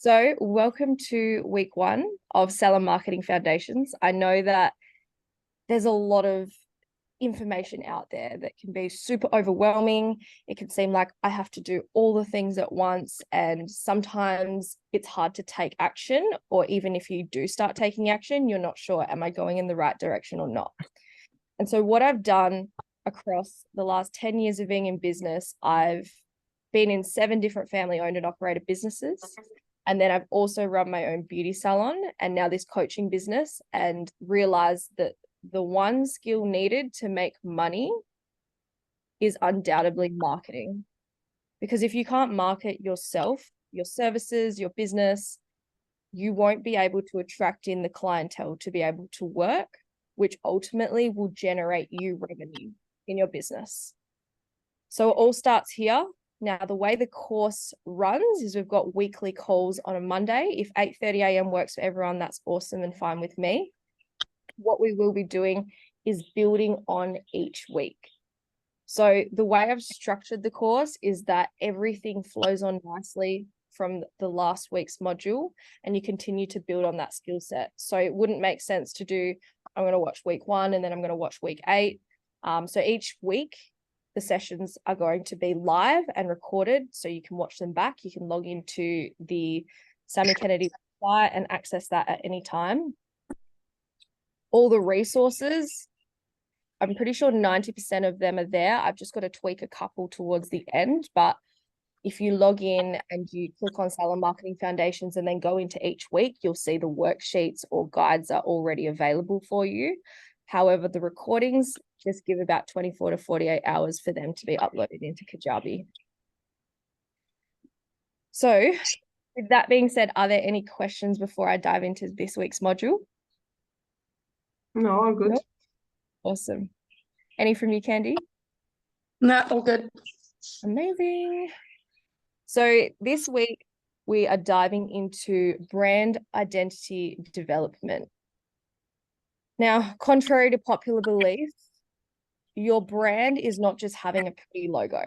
So, welcome to week one of Salon Marketing Foundations. I know that there's a lot of information out there that can be super overwhelming. It can seem like I have to do all the things at once, and sometimes it's hard to take action, or even if you do start taking action, you're not sure, am I going in the right direction or not? And so, what I've done across the last 10 years of being in business, I've been in 7 different family owned and operated businesses. And then I've also run my own beauty salon and now this coaching business, and realized that the one skill needed to make money is undoubtedly marketing. Because if you can't market yourself, your services, your business, you won't be able to attract in the clientele to be able to work, which ultimately will generate you revenue in your business. So it all starts here. Now, the way the course runs is we've got weekly calls on a Monday. If 8:30 a.m. works for everyone, that's awesome and fine with me. What we will be doing is building on each week. So the way I've structured the course is that everything flows on nicely from the last week's module, and you continue to build on that skill set. So it wouldn't make sense to do, I'm going to watch week 1 and then I'm going to watch week 8. So each week, the sessions are going to be live and recorded, so you can watch them back. You can log into the Sammy Kennedy website and access that at any time. All the resources, I'm pretty sure 90% of them are there. I've just got to tweak a couple towards the end. But if you log in and you click on Salon Marketing Foundations and then go into each week, you'll see the worksheets or guides are already available for you. However, the recordings just give about 24 to 48 hours for them to be uploaded into Kajabi. So with that being said, are there any questions before I dive into this week's module? No, I'm good. Nope. Awesome. Any from you, Candy? No, all good. Amazing. So this week we are diving into brand identity development. Now, contrary to popular belief, your brand is not just having a pretty logo.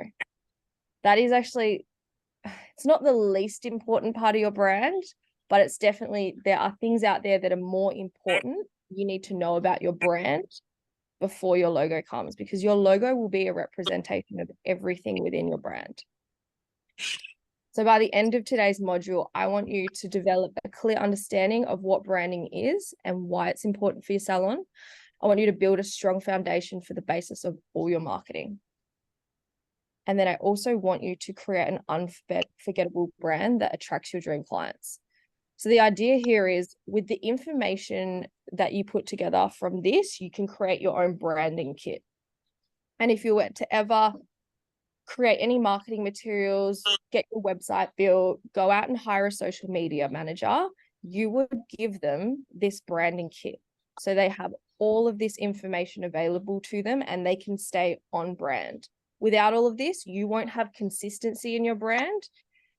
That is actually, it's not the least important part of your brand, but it's definitely, there are things out there that are more important. You need to know about your brand before your logo comes, because your logo will be a representation of everything within your brand. So by the end of today's module, I want you to develop a clear understanding of what branding is and why it's important for your salon. I want you to build a strong foundation for the basis of all your marketing. And then I also want you to create an unforgettable brand that attracts your dream clients. So the idea here is, with the information that you put together from this, you can create your own branding kit. And if you were to ever create any marketing materials, get your website built, go out and hire a social media manager, you would give them this branding kit. So they have all of this information available to them and they can stay on brand. Without all of this, you won't have consistency in your brand.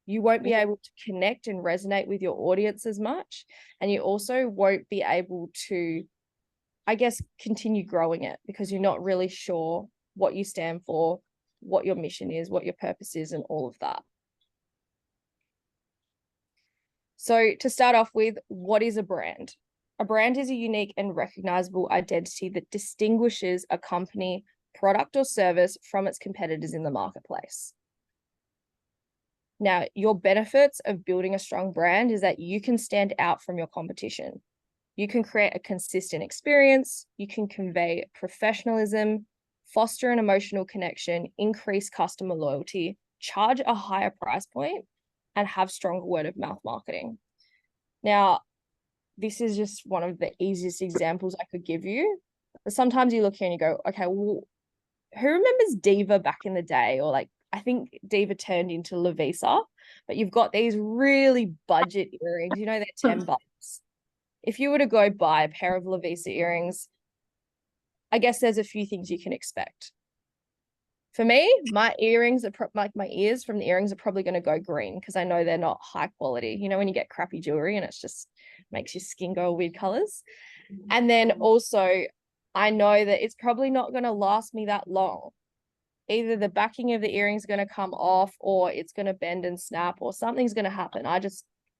You won't be able to connect and resonate with your audience as much. And you also won't be able to, I guess, continue growing it, because you're not really sure what you stand for, what your mission is, what your purpose is, and all of that. So to start off with, what is a brand? A brand is a unique and recognizable identity that distinguishes a company, product, or service from its competitors in the marketplace. Now, your benefits of building a strong brand is that you can stand out from your competition. You can create a consistent experience, you can convey professionalism, foster an emotional connection, increase customer loyalty, charge a higher price point, and have stronger word of mouth marketing. Now, this is just one of the easiest examples I could give you. But sometimes you look here and you go, okay, well, who remembers Diva back in the day? Or like, I think Diva turned into Lavisa, but you've got these really budget earrings, you know, they're $10. If you were to go buy a pair of Lavisa earrings, I guess there's a few things you can expect. For me, my earrings are like my ears from the earrings are probably going to go green, because I know they're not high quality. You know, when you get crappy jewelry and it's just makes your skin go weird colors. And then also, I know that it's probably not going to last me that long. Either the backing of the earrings is going to come off, or it's going to bend and snap, or something's going to happen.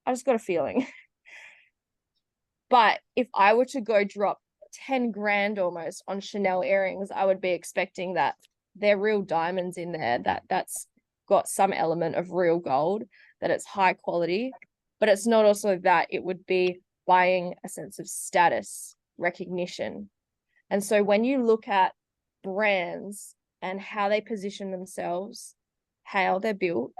I just got a feeling. But if I were to go drop 10 grand almost on Chanel earrings, I would be expecting that they're real diamonds in there, that's got some element of real gold, that it's high quality, but it's not also that. It would be buying a sense of status, recognition. And so when you look at brands and how they position themselves, how they're built,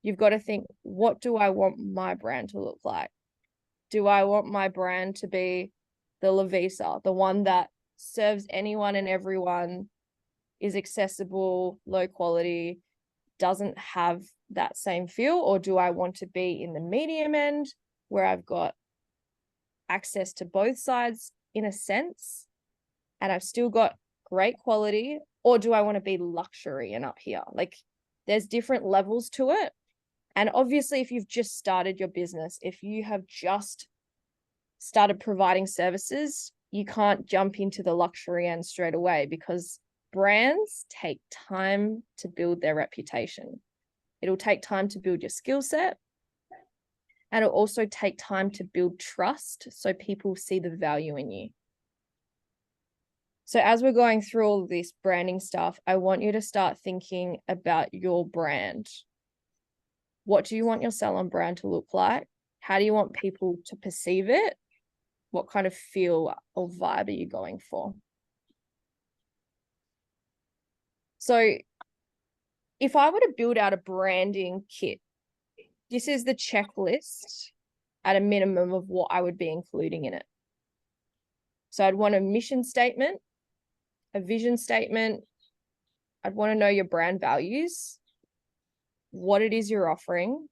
you've got to think, what do I want my brand to look like? Do I want my brand to be the Lavisa, the one that serves anyone and everyone, is accessible, low quality, doesn't have that same feel? Or do I want to be in the medium end where I've got access to both sides in a sense, and I've still got great quality? Or do I want to be luxury and up here? Like, there's different levels to it. And obviously, if you've just started your business, if you have just started providing services, you can't jump into the luxury end straight away, because brands take time to build their reputation. It'll take time to build your skill set. And it'll also take time to build trust so people see the value in you. So as we're going through all of this branding stuff, I want you to start thinking about your brand. What do you want your salon brand to look like? How do you want people to perceive it? What kind of feel or vibe are you going for? So if I were to build out a branding kit, this is the checklist at a minimum of what I would be including in it. So I'd want a mission statement, a vision statement. I'd want to know your brand values, what it is you're offering.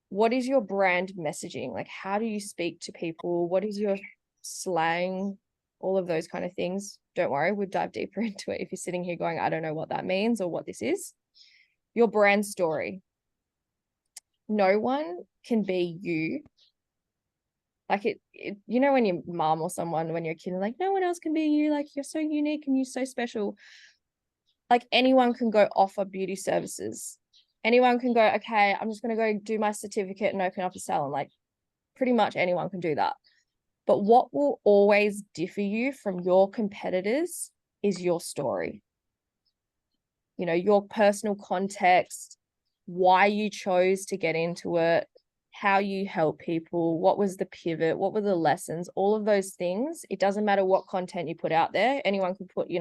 What is your brand messaging? Like, how do you speak to people? What is your slang? All of those kind of things. Don't worry, we'll dive deeper into it if you're sitting here going, I don't know what that means or what this is. Your brand story. No one can be you. Like you know, when your mom or someone, when you're a kid, like, no one else can be you. Like, you're so unique and you're so special. Like, anyone can go offer beauty services. Anyone can go, okay, I'm just going to go do my certificate and open up a salon. Like, pretty much anyone can do that. But what will always differ you from your competitors is your story. You know, your personal context, why you chose to get into it, how you help people, what was the pivot, what were the lessons, all of those things. It doesn't matter what content you put out there. Anyone can put,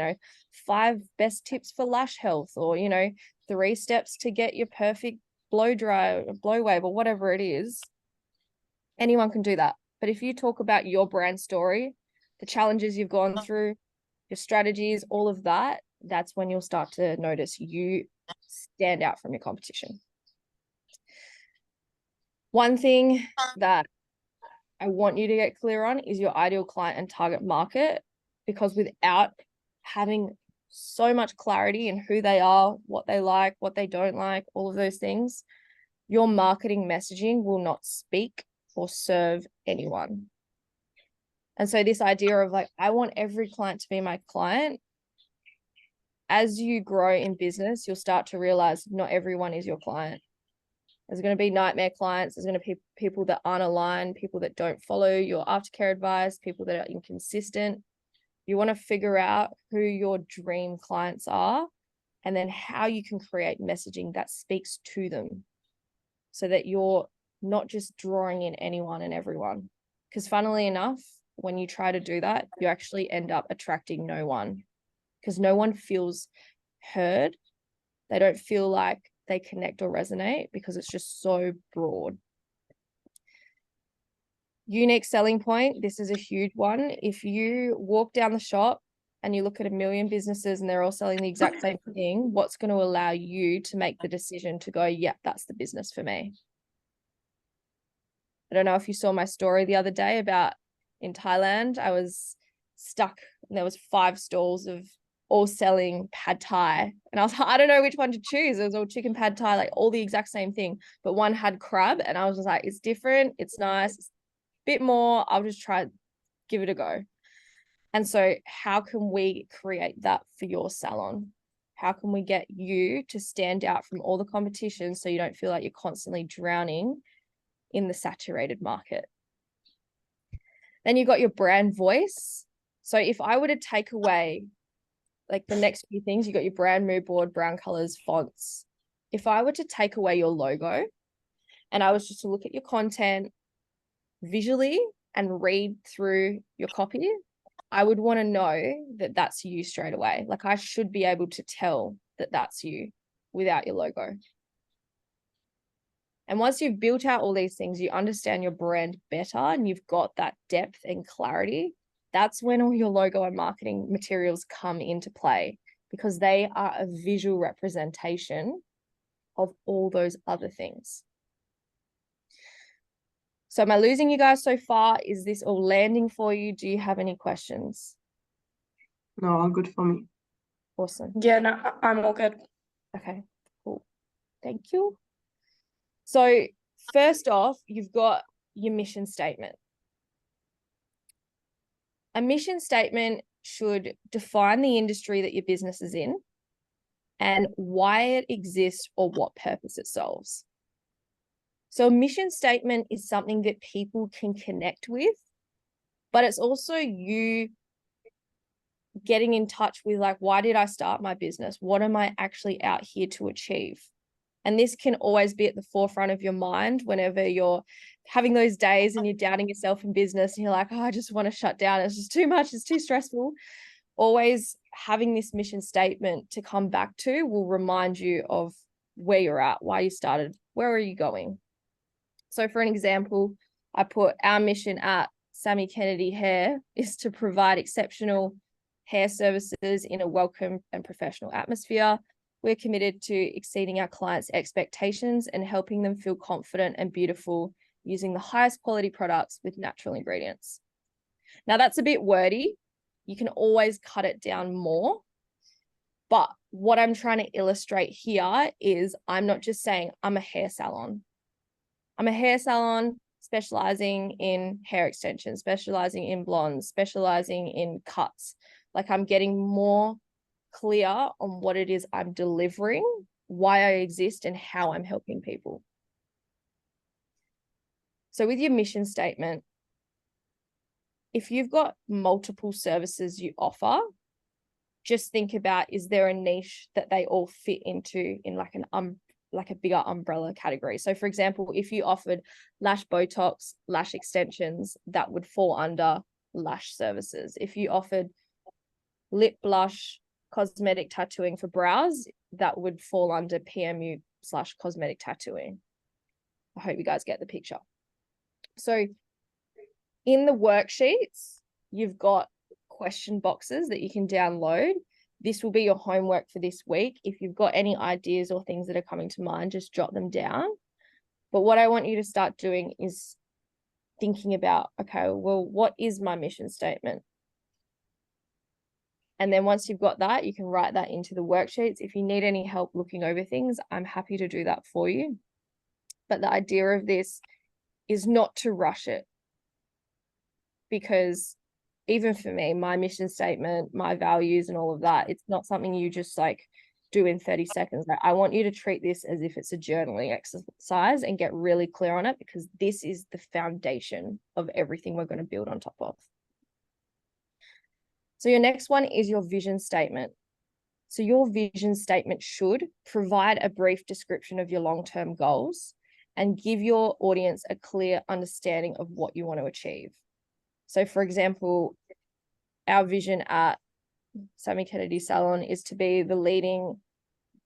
5 best tips for lash health, or, 3 steps to get your perfect blow dry, blow wave, or whatever it is. Anyone can do that. But if you talk about your brand story, the challenges you've gone through, your strategies, all of that, that's when you'll start to notice you stand out from your competition. One thing that I want you to get clear on is your ideal client and target market, because without having so much clarity in who they are, what they like, what they don't like, all of those things, your marketing messaging will not speak or serve anyone. And so this idea of like, I want every client to be my client, as you grow in business, you'll start to realize not everyone is your client. There's going to be nightmare clients. There's going to be people that aren't aligned, people that don't follow your aftercare advice, people that are inconsistent. You want to figure out who your dream clients are, and then how you can create messaging that speaks to them, so that you're not just drawing in anyone and everyone. Because funnily enough, when you try to do that, you actually end up attracting no one, because no one feels heard. They don't feel like they connect or resonate, because it's just so broad. Unique selling point. This is a huge one. If you walk down the shop and you look at 1 million businesses and they're all selling the exact same thing, what's going to allow you to make the decision to go, yeah, that's the business for me? I don't know if you saw my story the other day about in Thailand, I was stuck and there was 5 stalls of all selling pad thai. And I was like, I don't know which one to choose. It was all chicken pad thai, like all the exact same thing. But one had crab. And I was just like, it's different. It's nice. It's a bit more. I'll just try, give it a go. And so how can we create that for your salon? How can we get you to stand out from all the competition so you don't feel like you're constantly drowning in the saturated market. Then you've got your brand voice. So if I were to take away like the next few things, you got your brand mood board, brown colors, fonts. If I were to take away your logo and I was just to look at your content visually and read through your copy, I would want to know that that's you straight away. Like I should be able to tell that that's you without your logo. And once you've built out all these things, you understand your brand better and you've got that depth and clarity. That's when all your logo and marketing materials come into play, because they are a visual representation of all those other things. So am I losing you guys so far? Is this all landing for you? Do you have any questions? No, all good for me. Awesome. Yeah, no, I'm all good. Okay, cool. Thank you. So first off, you've got your mission statement. A mission statement should define the industry that your business is in and why it exists or what purpose it solves. So a mission statement is something that people can connect with, but it's also you getting in touch with like, why did I start my business? What am I actually out here to achieve? And this can always be at the forefront of your mind whenever you're having those days and you're doubting yourself in business and you're like, oh, I just want to shut down. It's just too much. It's too stressful. Always having this mission statement to come back to will remind you of where you're at, why you started, where are you going? So for an example, I put our mission at Sammy Kennedy Hair is to provide exceptional hair services in a welcome and professional atmosphere. We're committed to exceeding our clients' expectations and helping them feel confident and beautiful using the highest quality products with natural ingredients. Now that's a bit wordy. You can always cut it down more. But what I'm trying to illustrate here is I'm not just saying I'm a hair salon. I'm a hair salon specializing in hair extensions, specializing in blondes, specializing in cuts. Like I'm getting more clear on what it is I'm delivering, why I exist, and how I'm helping people. So with your mission statement, if you've got multiple services you offer, just think about, is there a niche that they all fit into in like a bigger umbrella category? So for example, if you offered lash Botox, lash extensions, that would fall under lash services. If you offered lip blush, cosmetic tattooing for brows, that would fall under PMU/cosmetic tattooing. I hope you guys get the picture. So in the worksheets, you've got question boxes that you can download. This will be your homework for this week. If you've got any ideas or things that are coming to mind, just jot them down. But what I want you to start doing is thinking about, okay, well, what is my mission statement? And then once you've got that, you can write that into the worksheets. If you need any help looking over things, I'm happy to do that for you. But the idea of this is not to rush it, because even for me, my mission statement, my values and all of that, it's not something you just like do in 30 seconds. I want you to treat this as if it's a journaling exercise and get really clear on it, because this is the foundation of everything we're going to build on top of. So your next one is your vision statement. So your vision statement should provide a brief description of your long-term goals and give your audience a clear understanding of what you want to achieve. So for example, our vision at Sammy Kennedy Salon is to be the leading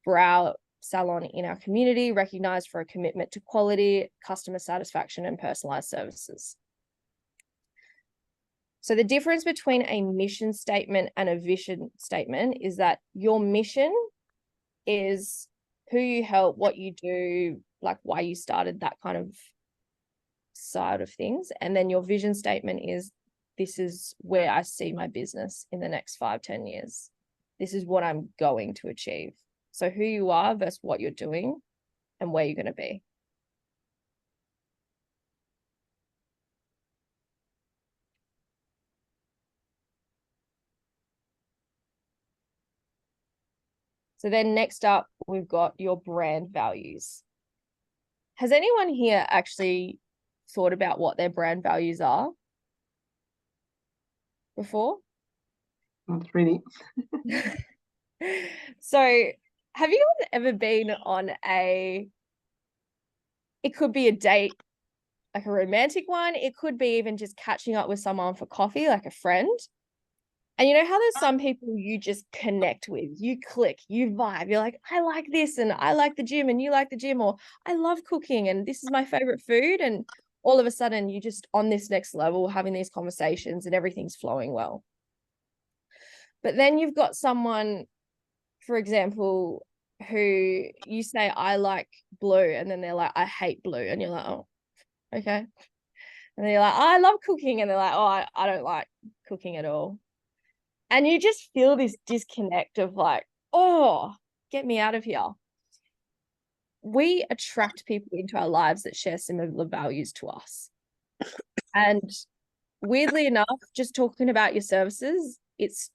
brow salon in our community, recognized for a commitment to quality, customer satisfaction, and personalized services. So the difference between a mission statement and a vision statement is that your mission is who you help, what you do, like why you started, that kind of side of things. And then your vision statement is, this is where I see my business in the next 5-10 years. This is what I'm going to achieve. So who you are versus what you're doing and where you're going to be. So then next up, we've got your brand values. Has anyone here actually thought about what their brand values are before? Not really. So have you ever been on it could be a date, like a romantic one. It could be even just catching up with someone for coffee, like a friend. And you know how there's some people you just connect with, you click, you vibe. You're like, I like this and I like the gym and you like the gym, or I love cooking and this is my favorite food. And all of a sudden you just on this next level having these conversations and everything's flowing well. But then you've got someone, for example, who you say, I like blue, and then they're like, I hate blue. And you're like, oh, okay. And then you're like, I love cooking. And they're like, oh, I don't like cooking at all. And you just feel this disconnect of like, oh, get me out of here. We attract people into our lives that share similar values to us. And weirdly enough, just talking about your services, it's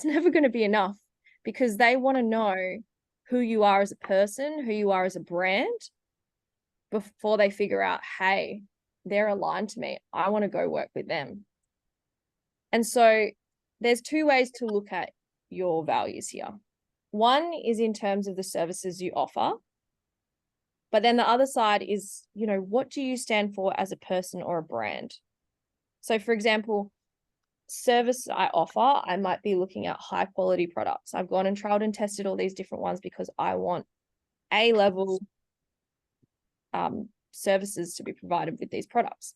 never going to be enough, because they want to know who you are as a person, who you are as a brand, before they figure out, hey, they're aligned to me. I want to go work with them. And so there's two ways to look at your values here. One is in terms of the services you offer, but then the other side is, what do you stand for as a person or a brand? So for example, service I offer, I might be looking at high quality products. I've gone and trialed and tested all these different ones because I want A-level services to be provided with these products.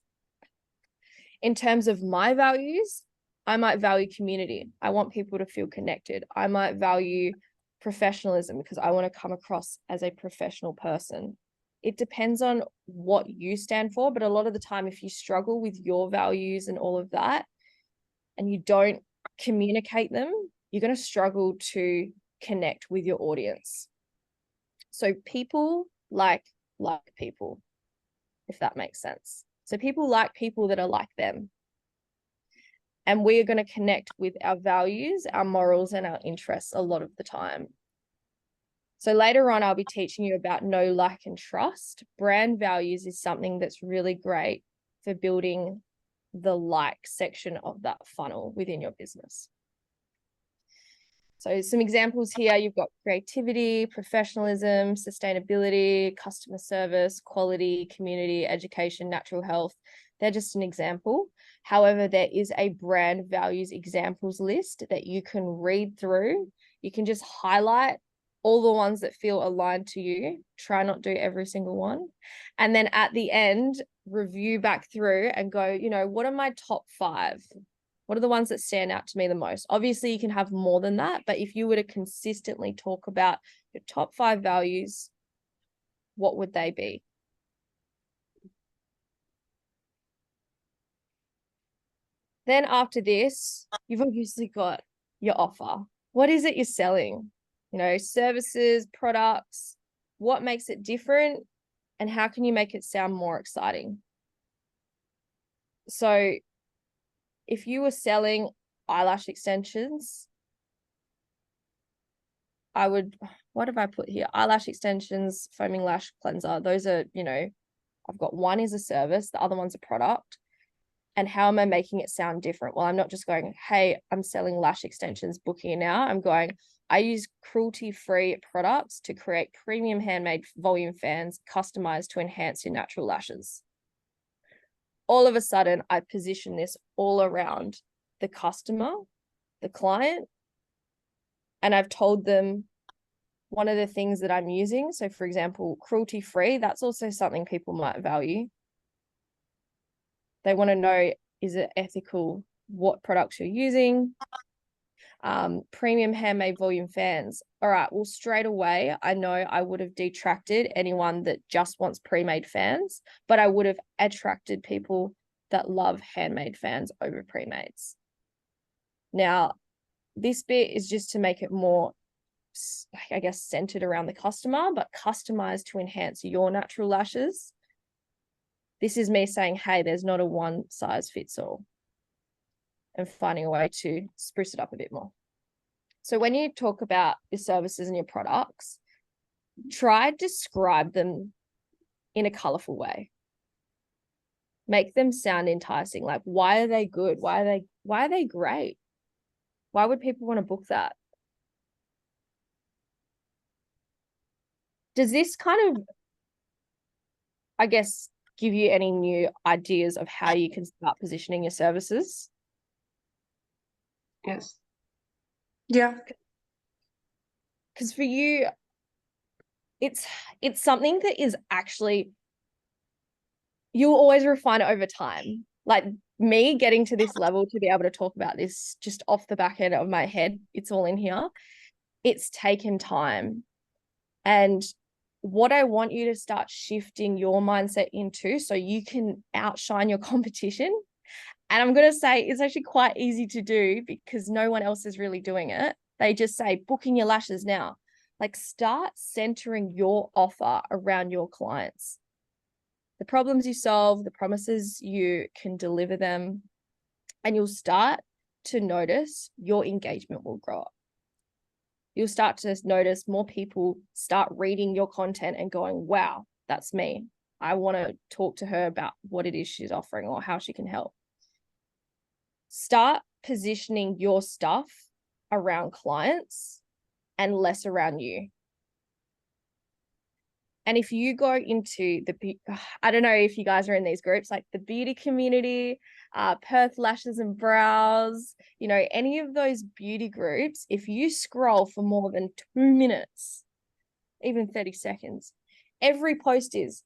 In terms of my values, I might value community. I want people to feel connected. I might value professionalism because I want to come across as a professional person. It depends on what you stand for, but a lot of the time, if you struggle with your values and all of that, and you don't communicate them, you're going to struggle to connect with your audience. So people like people, if that makes sense. So people like people that are like them. And we are going to connect with our values, our morals, and our interests a lot of the time. So later on, I'll be teaching you about know, like, and trust. Brand values is something that's really great for building the like section of that funnel within your business. So some examples here, you've got creativity, professionalism, sustainability, customer service, quality, community, education, natural health. They're just an example. However, there is a brand values examples list that you can read through. You can just highlight all the ones that feel aligned to you. Try not do every single one. And then at the end, review back through and go, what are my top 5? What are the ones that stand out to me the most? Obviously, you can have more than that, but if you were to consistently talk about your top 5 values, what would they be? Then after this, you've obviously got your offer. What is it you're selling? Services, products, what makes it different, and how can you make it sound more exciting? So if you were selling eyelash extensions, what have I put here? Eyelash extensions, foaming lash cleanser. Those are, I've got one is a service, the other one's a product. And how am I making it sound different? Well, I'm not just going, hey, I'm selling lash extensions, booking it now. I'm going, I use cruelty-free products to create premium handmade volume fans customized to enhance your natural lashes. All of a sudden, I position this all around the customer, the client, and I've told them one of the things that I'm using. So for example, cruelty-free, that's also something people might value. They want to know, is it ethical? What products you're using? Premium handmade volume fans. All right, well, straight away, I know I would have detracted anyone that just wants pre-made fans, but I would have attracted people that love handmade fans over pre-mades. Now, this bit is just to make it more, I guess, centered around the customer, but customized to enhance your natural lashes. This is me saying, hey, there's not a one size fits all, and finding a way to spruce it up a bit more. So when you talk about your services and your products, try to describe them in a colorful way. Make them sound enticing. Like, why are they good? Why are they great? Why would people want to book that? Does this kind of, I guess, give you any new ideas of how you can start positioning your services? Yes. Yeah. Because for you, it's something that is actually, you'll always refine it over time. Like me getting to this level to be able to talk about this just off the back end of my head, it's all in here. It's taken time. And what I want you to start shifting your mindset into so you can outshine your competition. And I'm going to say it's actually quite easy to do because no one else is really doing it. They just say, booking your lashes now. Like, start centering your offer around your clients. The problems you solve, the promises you can deliver them, and you'll start to notice your engagement will grow up. You'll start to notice more people start reading your content and going, wow, that's me. I want to talk to her about what it is she's offering or how she can help. Start positioning your stuff around clients and less around you. And if you go into I don't know if you guys are in these groups, like the beauty community, Perth Lashes and Brows, you know, any of those beauty groups, if you scroll for more than 2 minutes, even 30 seconds, every post is,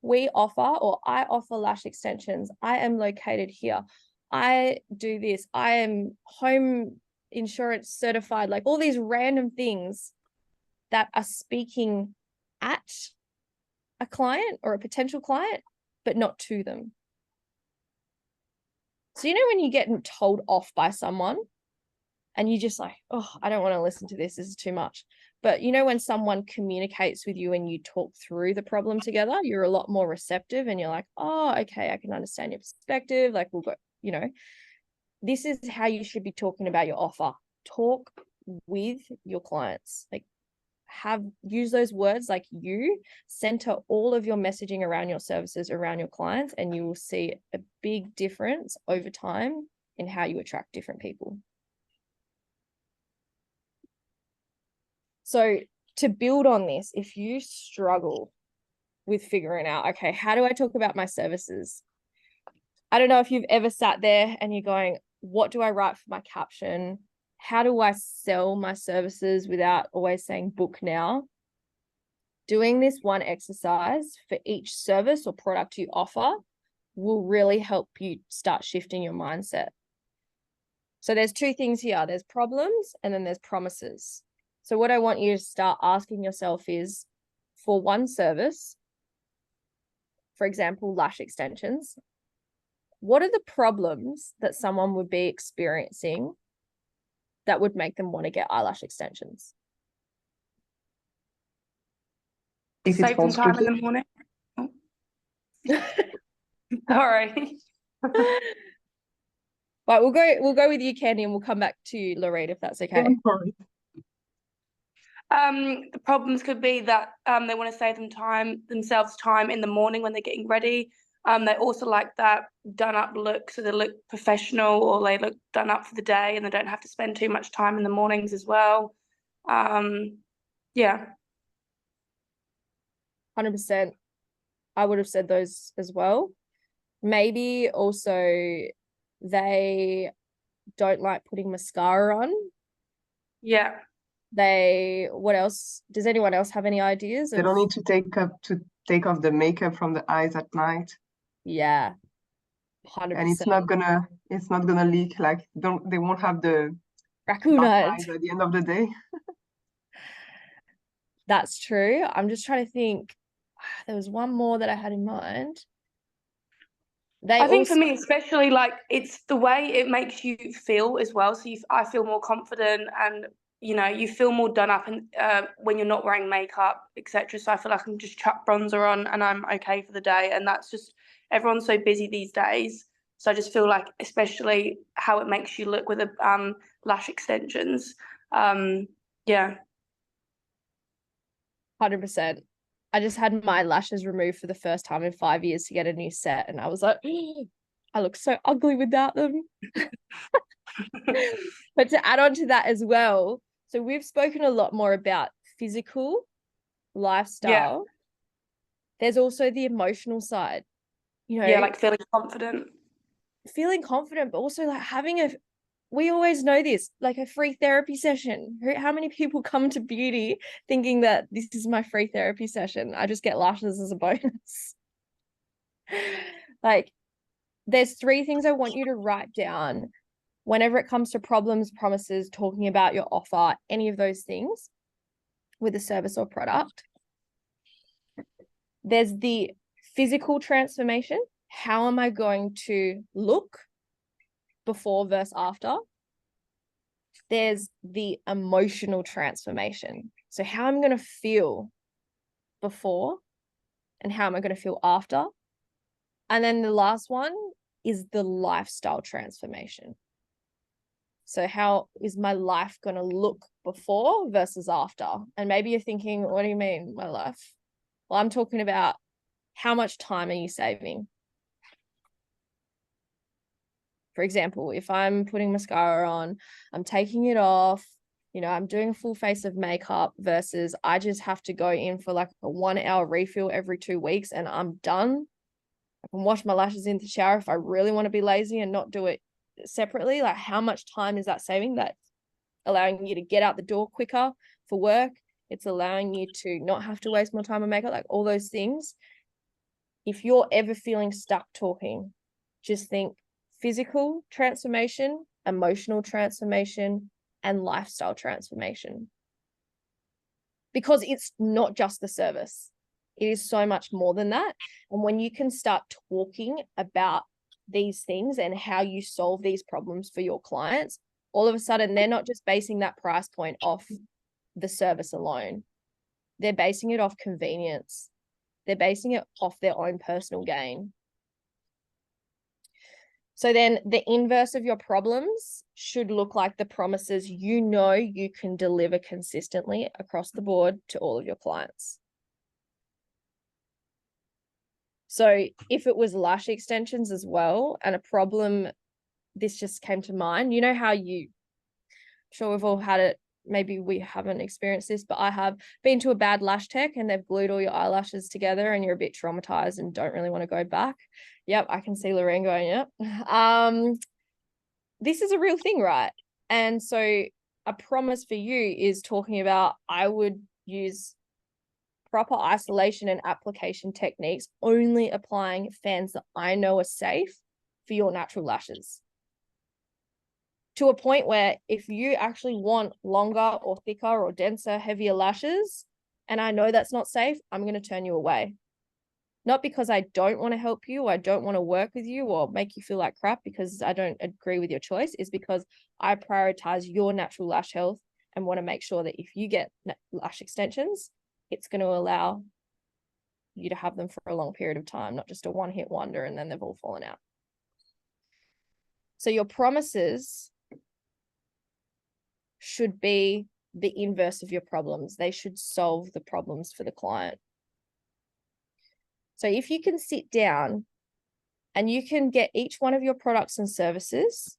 we offer, or I offer lash extensions. I am located here. I do this. I am home insurance certified, like all these random things that are speaking at a client or a potential client, but not to them. So, you know, when you get told off by someone and you just like, oh, I don't want to listen to this. This is too much. But you know, when someone communicates with you and you talk through the problem together, you're a lot more receptive and you're like, oh, okay, I can understand your perspective. Like, we'll go, you know, this is how you should be talking about your offer. Talk with your clients. Like, use those words, like, you center all of your messaging around your services, around your clients, and you will see a big difference over time in how you attract different people. So to build on this, if you struggle with figuring out, okay, how do I talk about my services? I don't know if you've ever sat there and you're going, what do I write for my caption? How do I sell my services without always saying book now? Doing this one exercise for each service or product you offer will really help you start shifting your mindset. So there's two things here. There's problems and then there's promises. So what I want you to start asking yourself is, for one service, for example, lash extensions, what are the problems that someone would be experiencing that would make them want to get eyelash extensions? If it Save them falls time in quickly. the morning. Oh. Sorry. Right, we'll go with you, Candy, and we'll come back to you, Lorraine, if that's okay. The problems could be that they want to save themselves time in the morning when they're getting ready. They also like that done up look, so they look professional or they look done up for the day and they don't have to spend too much time in the mornings as well. Yeah. 100%. I would have said those as well. Maybe also they don't like putting mascara on. Yeah. What else? Does anyone else have any ideas? They don't need to take off the makeup from the eyes at night. Yeah. 100%. And it's not gonna leak. Like, they won't have the Raccoon eyes. at the end of the day. That's true. I'm just trying to think. There was one more that I had in mind. I think for me, especially, like, it's the way it makes you feel as well. So I feel more confident, and you know, you feel more done up, and when you're not wearing makeup, etc. So I feel like I can just chuck bronzer on, and I'm okay for the day. And that's just, everyone's so busy these days. So I just feel like, especially how it makes you look with the lash extensions. Yeah. 100%. I just had my lashes removed for the first time in 5 years to get a new set. And I was like, I look so ugly without them. But to add on to that as well, so we've spoken a lot more about physical, lifestyle. There's also the emotional side, you know, like feeling confident, but also like we always know this, like a free therapy session. How many people come to beauty thinking that this is my free therapy session? I just get lashes as a bonus. Like, there's 3 things I want you to write down whenever it comes to problems, promises, talking about your offer, any of those things with a service or product. There's the physical transformation. How am I going to look before versus after? There's the emotional transformation. So how I'm going to feel before and how am I going to feel after? And then the last one is the lifestyle transformation. So how is my life going to look before versus after? And maybe you're thinking, what do you mean, my life? Well, I'm talking about how much time are you saving? For example, if I'm putting mascara on, I'm taking it off, you know, I'm doing a full face of makeup versus I just have to go in for like a 1 hour refill every 2 weeks and I'm done. I can wash my lashes in the shower if I really want to be lazy and not do it separately. Like, how much time is that saving? That's allowing you to get out the door quicker for work. It's allowing you to not have to waste more time on makeup, like all those things. If you're ever feeling stuck talking, just think physical transformation, emotional transformation, and lifestyle transformation. Because it's not just the service. It is so much more than that. And when you can start talking about these things and how you solve these problems for your clients, all of a sudden they're not just basing that price point off the service alone. They're basing it off convenience. They're basing it off their own personal gain. So then the inverse of your problems should look like the promises you know you can deliver consistently across the board to all of your clients. So if it was lash extensions as well, and a problem, this just came to mind, you know how I'm sure we've all had it, maybe we haven't experienced this, but I have been to a bad lash tech and they've glued all your eyelashes together and you're a bit traumatized and don't really want to go back. Yep, I can see Lorraine going, yep. This is a real thing, right? And so a promise for you is talking about, I would use proper isolation and application techniques, only applying fans that I know are safe for your natural lashes. To a point where if you actually want longer or thicker or denser, heavier lashes, and I know that's not safe, I'm going to turn you away. Not because I don't want to help you, or I don't want to work with you or make you feel like crap because I don't agree with your choice, is because I prioritize your natural lash health and want to make sure that if you get lash extensions, it's going to allow you to have them for a long period of time, not just a one-hit wonder and then they've all fallen out. So your promises should be the inverse of your problems. They should solve the problems for the client. So if you can sit down and you can get each one of your products and services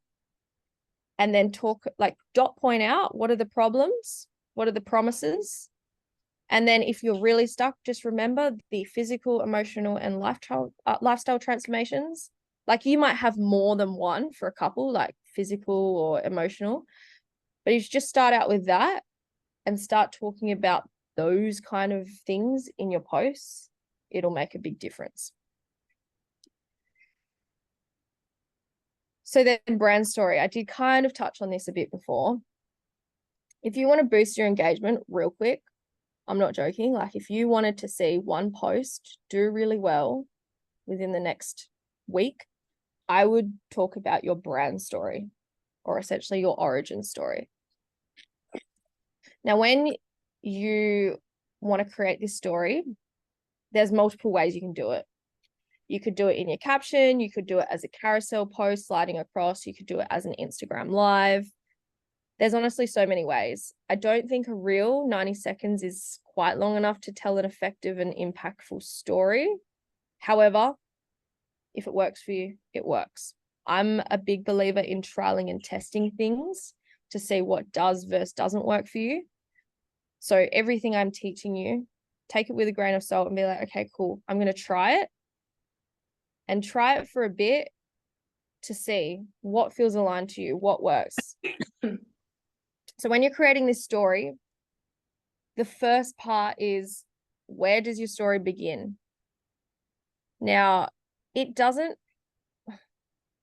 and then talk, like dot point out, what are the problems? What are the promises? And then if you're really stuck, just remember the physical, emotional, and lifestyle transformations. Like, you might have more than one for a couple, like physical or emotional, but you just start out with that and start talking about those kind of things in your posts. It'll make a big difference. So then, brand story. I did kind of touch on this a bit before. If you want to boost your engagement real quick, I'm not joking. Like, if you wanted to see one post do really well within the next week, I would talk about your brand story, or essentially your origin story. Now, when you want to create this story, there's multiple ways you can do it. You could do it in your caption. You could do it as a carousel post sliding across. You could do it as an Instagram live. There's honestly so many ways. I don't think a reel 90 seconds is quite long enough to tell an effective and impactful story. However, if it works for you, it works. I'm a big believer in trialing and testing things to see what does versus doesn't work for you. So everything I'm teaching you, take it with a grain of salt and be like, okay, cool. I'm going to try it and try it for a bit to see what feels aligned to you, what works. So when you're creating this story, the first part is, where does your story begin? Now, it doesn't,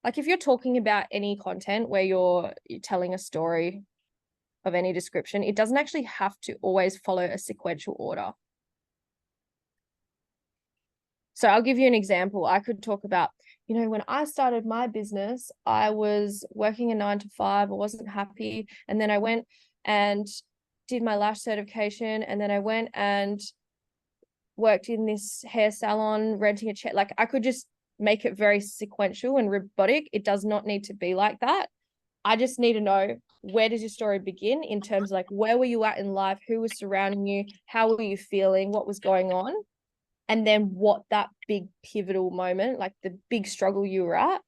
like if you're talking about any content where you're telling a story of any description, it doesn't actually have to always follow a sequential order. So I'll give you an example. I could talk about, when I started my business, I was working a 9 to 5. I wasn't happy. And then I went and did my lash certification. And then I went and worked in this hair salon, renting a chair. Like I could just make it very sequential and robotic. It does not need to be like that. I just need to know, where does your story begin in terms of like, where were you at in life? Who was surrounding you? How were you feeling? What was going on? And then what that big pivotal moment, like the big struggle you were at.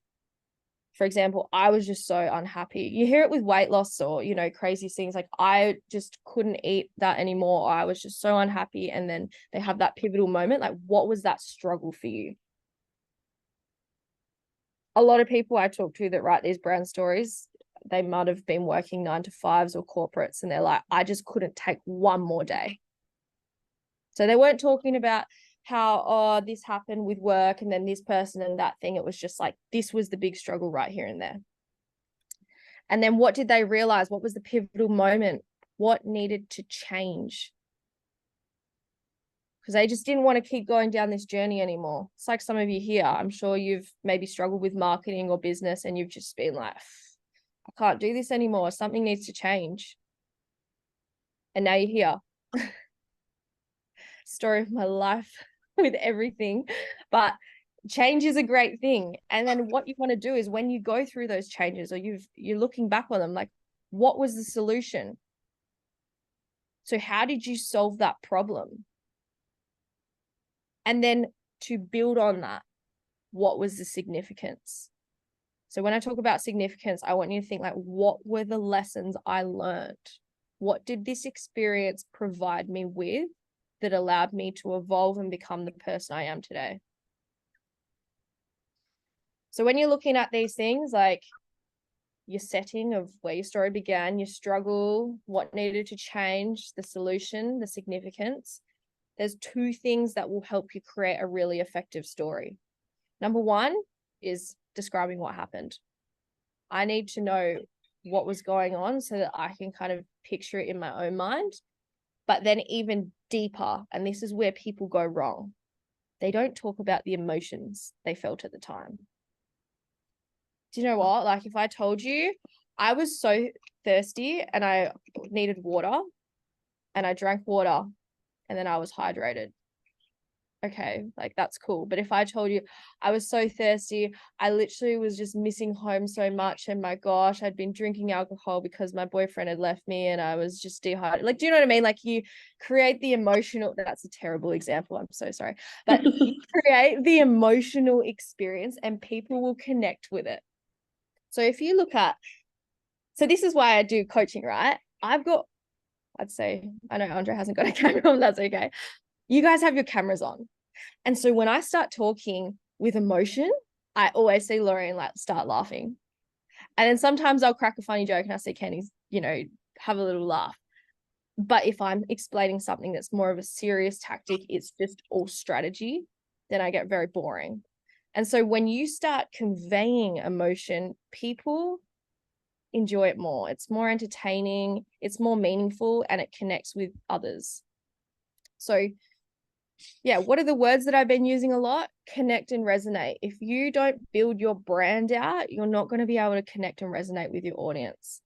For example, I was just so unhappy. You hear it with weight loss or, crazy things. Like I just couldn't eat that anymore. I was just so unhappy. And then they have that pivotal moment. Like, what was that struggle for you? A lot of people I talk to that write these brand stories, they might have been working 9 to 5s or corporates. And they're like, I just couldn't take one more day. So they weren't talking about how, this happened with work and then this person and that thing. It was just like, this was the big struggle right here and there. And then what did they realize? What was the pivotal moment? What needed to change? Because they just didn't want to keep going down this journey anymore. It's like some of you here, I'm sure you've maybe struggled with marketing or business and you've just been like, I can't do this anymore. Something needs to change. And now you're here. Story of my life. With everything, but change is a great thing. And then what you want to do is, when you go through those changes or you're looking back on them, like, what was the solution? So how did you solve that problem? And then to build on that, what was the significance? So when I talk about significance, I want you to think like, what were the lessons I learned? What did this experience provide me with that allowed me to evolve and become the person I am today? So when you're looking at these things, like your setting of where your story began, your struggle, what needed to change, the solution, the significance, there's 2 things that will help you create a really effective story. Number 1 is describing what happened. I need to know what was going on so that I can kind of picture it in my own mind. But then even deeper, and this is where people go wrong, they don't talk about the emotions they felt at the time. Do you know what? Like if I told you I was so thirsty and I needed water and I drank water and then I was hydrated. Okay, like that's cool. But if I told you I was so thirsty, I literally was just missing home so much, and my gosh, I'd been drinking alcohol because my boyfriend had left me and I was just dehydrated. Like, do you know what I mean? Like you create the emotional, that's a terrible example, I'm so sorry. But you create the emotional experience and people will connect with it. So if you look at, so this is why I do coaching, right? I'd say, I know Andre hasn't got a camera on, that's okay. You guys have your cameras on. And so when I start talking with emotion, I always see Lorraine like start laughing. And then sometimes I'll crack a funny joke and I see Kenny's, have a little laugh. But if I'm explaining something that's more of a serious tactic, it's just all strategy, then I get very boring. And so when you start conveying emotion, people enjoy it more. It's more entertaining, it's more meaningful, and it connects with others. So yeah, what are the words that I've been using a lot? Connect and resonate. If you don't build your brand out, you're not going to be able to connect and resonate with your audience.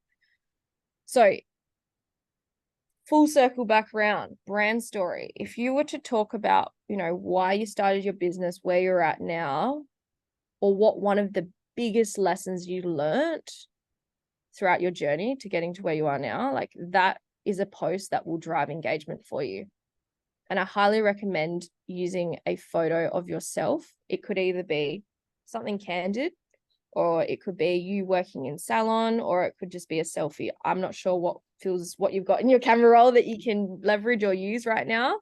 So full circle back around, brand story. If you were to talk about, why you started your business, where you're at now, or what one of the biggest lessons you learned, throughout your journey to getting to where you are now, like that is a post that will drive engagement for you. And I highly recommend using a photo of yourself. It could either be something candid, or it could be you working in Salon, or it could just be a selfie. I'm not sure what you've got in your camera roll that you can leverage or use right now.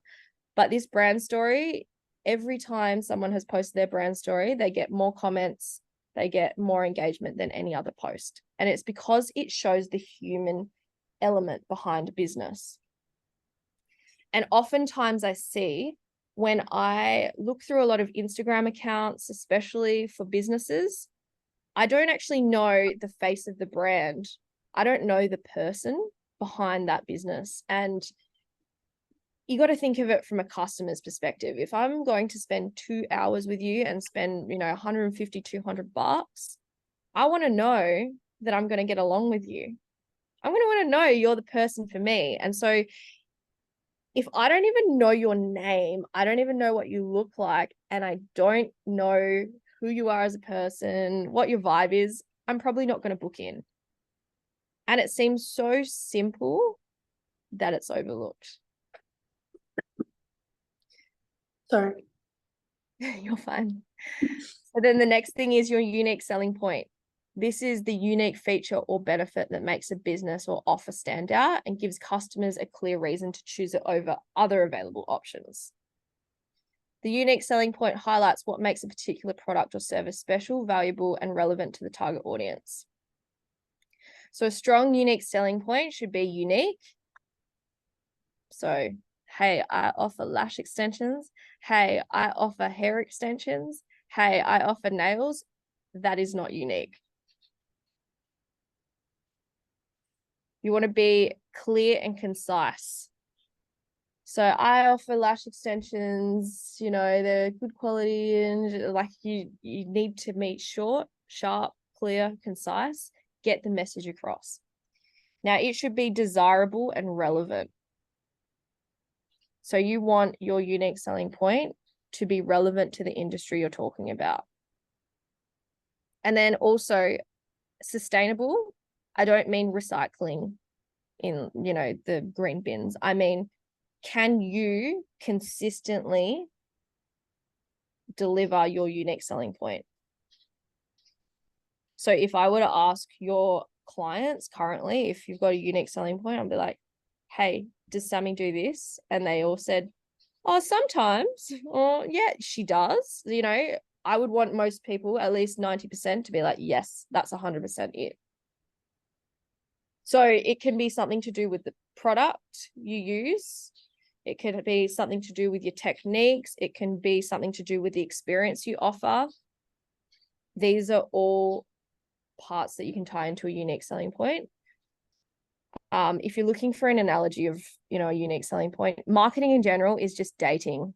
But this brand story, every time someone has posted their brand story, they get more comments, they get more engagement than any other post. And it's because it shows the human element behind a business. And oftentimes I see when I look through a lot of Instagram accounts, especially for businesses, I don't actually know the face of the brand. I don't know the person behind that business. And you got to think of it from a customer's perspective. If I'm going to spend 2 hours with you and spend, $150, $200, I want to know that I'm going to get along with you. I'm going to want to know you're the person for me. And so if I don't even know your name, I don't even know what you look like, and I don't know who you are as a person, what your vibe is, I'm probably not going to book in. And it seems so simple that it's overlooked. Sorry. You're fine. So then the next thing is your unique selling point. This is the unique feature or benefit that makes a business or offer stand out and gives customers a clear reason to choose it over other available options. The unique selling point highlights what makes a particular product or service special, valuable, and relevant to the target audience. So a strong unique selling point should be unique. So, hey, I offer lash extensions. Hey, I offer hair extensions. Hey, I offer nails. That is not unique. You want to be clear and concise. So I offer lash extensions, they're good quality, and like you need to meet short, sharp, clear, concise, get the message across. Now it should be desirable and relevant. So you want your unique selling point to be relevant to the industry you're talking about. And then also sustainable. I don't mean recycling in, the green bins. I mean, can you consistently deliver your unique selling point? So if I were to ask your clients currently, if you've got a unique selling point, I'll be like, hey, does Sammy do this? And they all said, oh, sometimes. Or yeah, she does. I would want most people, at least 90%, to be like, yes, that's 100% it. So it can be something to do with the product you use. It can be something to do with your techniques. It can be something to do with the experience you offer. These are all parts that you can tie into a unique selling point. If you're looking for an analogy of, a unique selling point, marketing in general is just dating.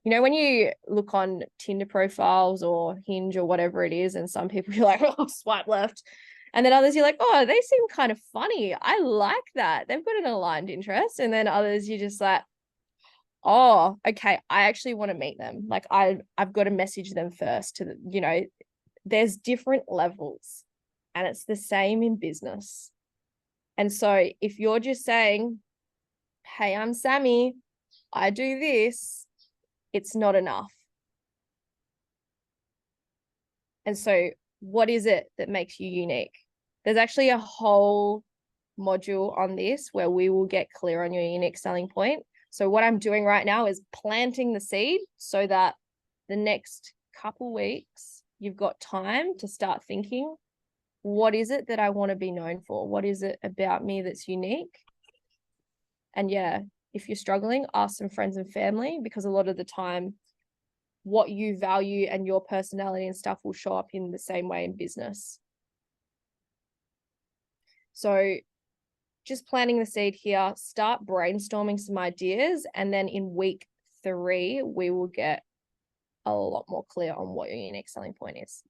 When you look on Tinder profiles or Hinge or whatever it is, and some people you're like, oh, swipe left. And then others you're like, oh, they seem kind of funny. I like that. They've got an aligned interest. And then others you're just like, oh, okay, I actually want to meet them. Like I've got to message them first there's different levels, and it's the same in business. And so if you're just saying, hey, I'm Sammy, I do this, it's not enough. And so what is it that makes you unique? There's actually a whole module on this where we will get clear on your unique selling point. So what I'm doing right now is planting the seed so that the next couple weeks, you've got time to start thinking, what is it that I want to be known for? What is it about me that's unique? And yeah, if you're struggling, ask some friends and family, because a lot of the time what you value and your personality and stuff will show up in the same way in business. So just planting the seed here, start brainstorming some ideas, and then in week 3, we will get a lot more clear on what your unique selling point is.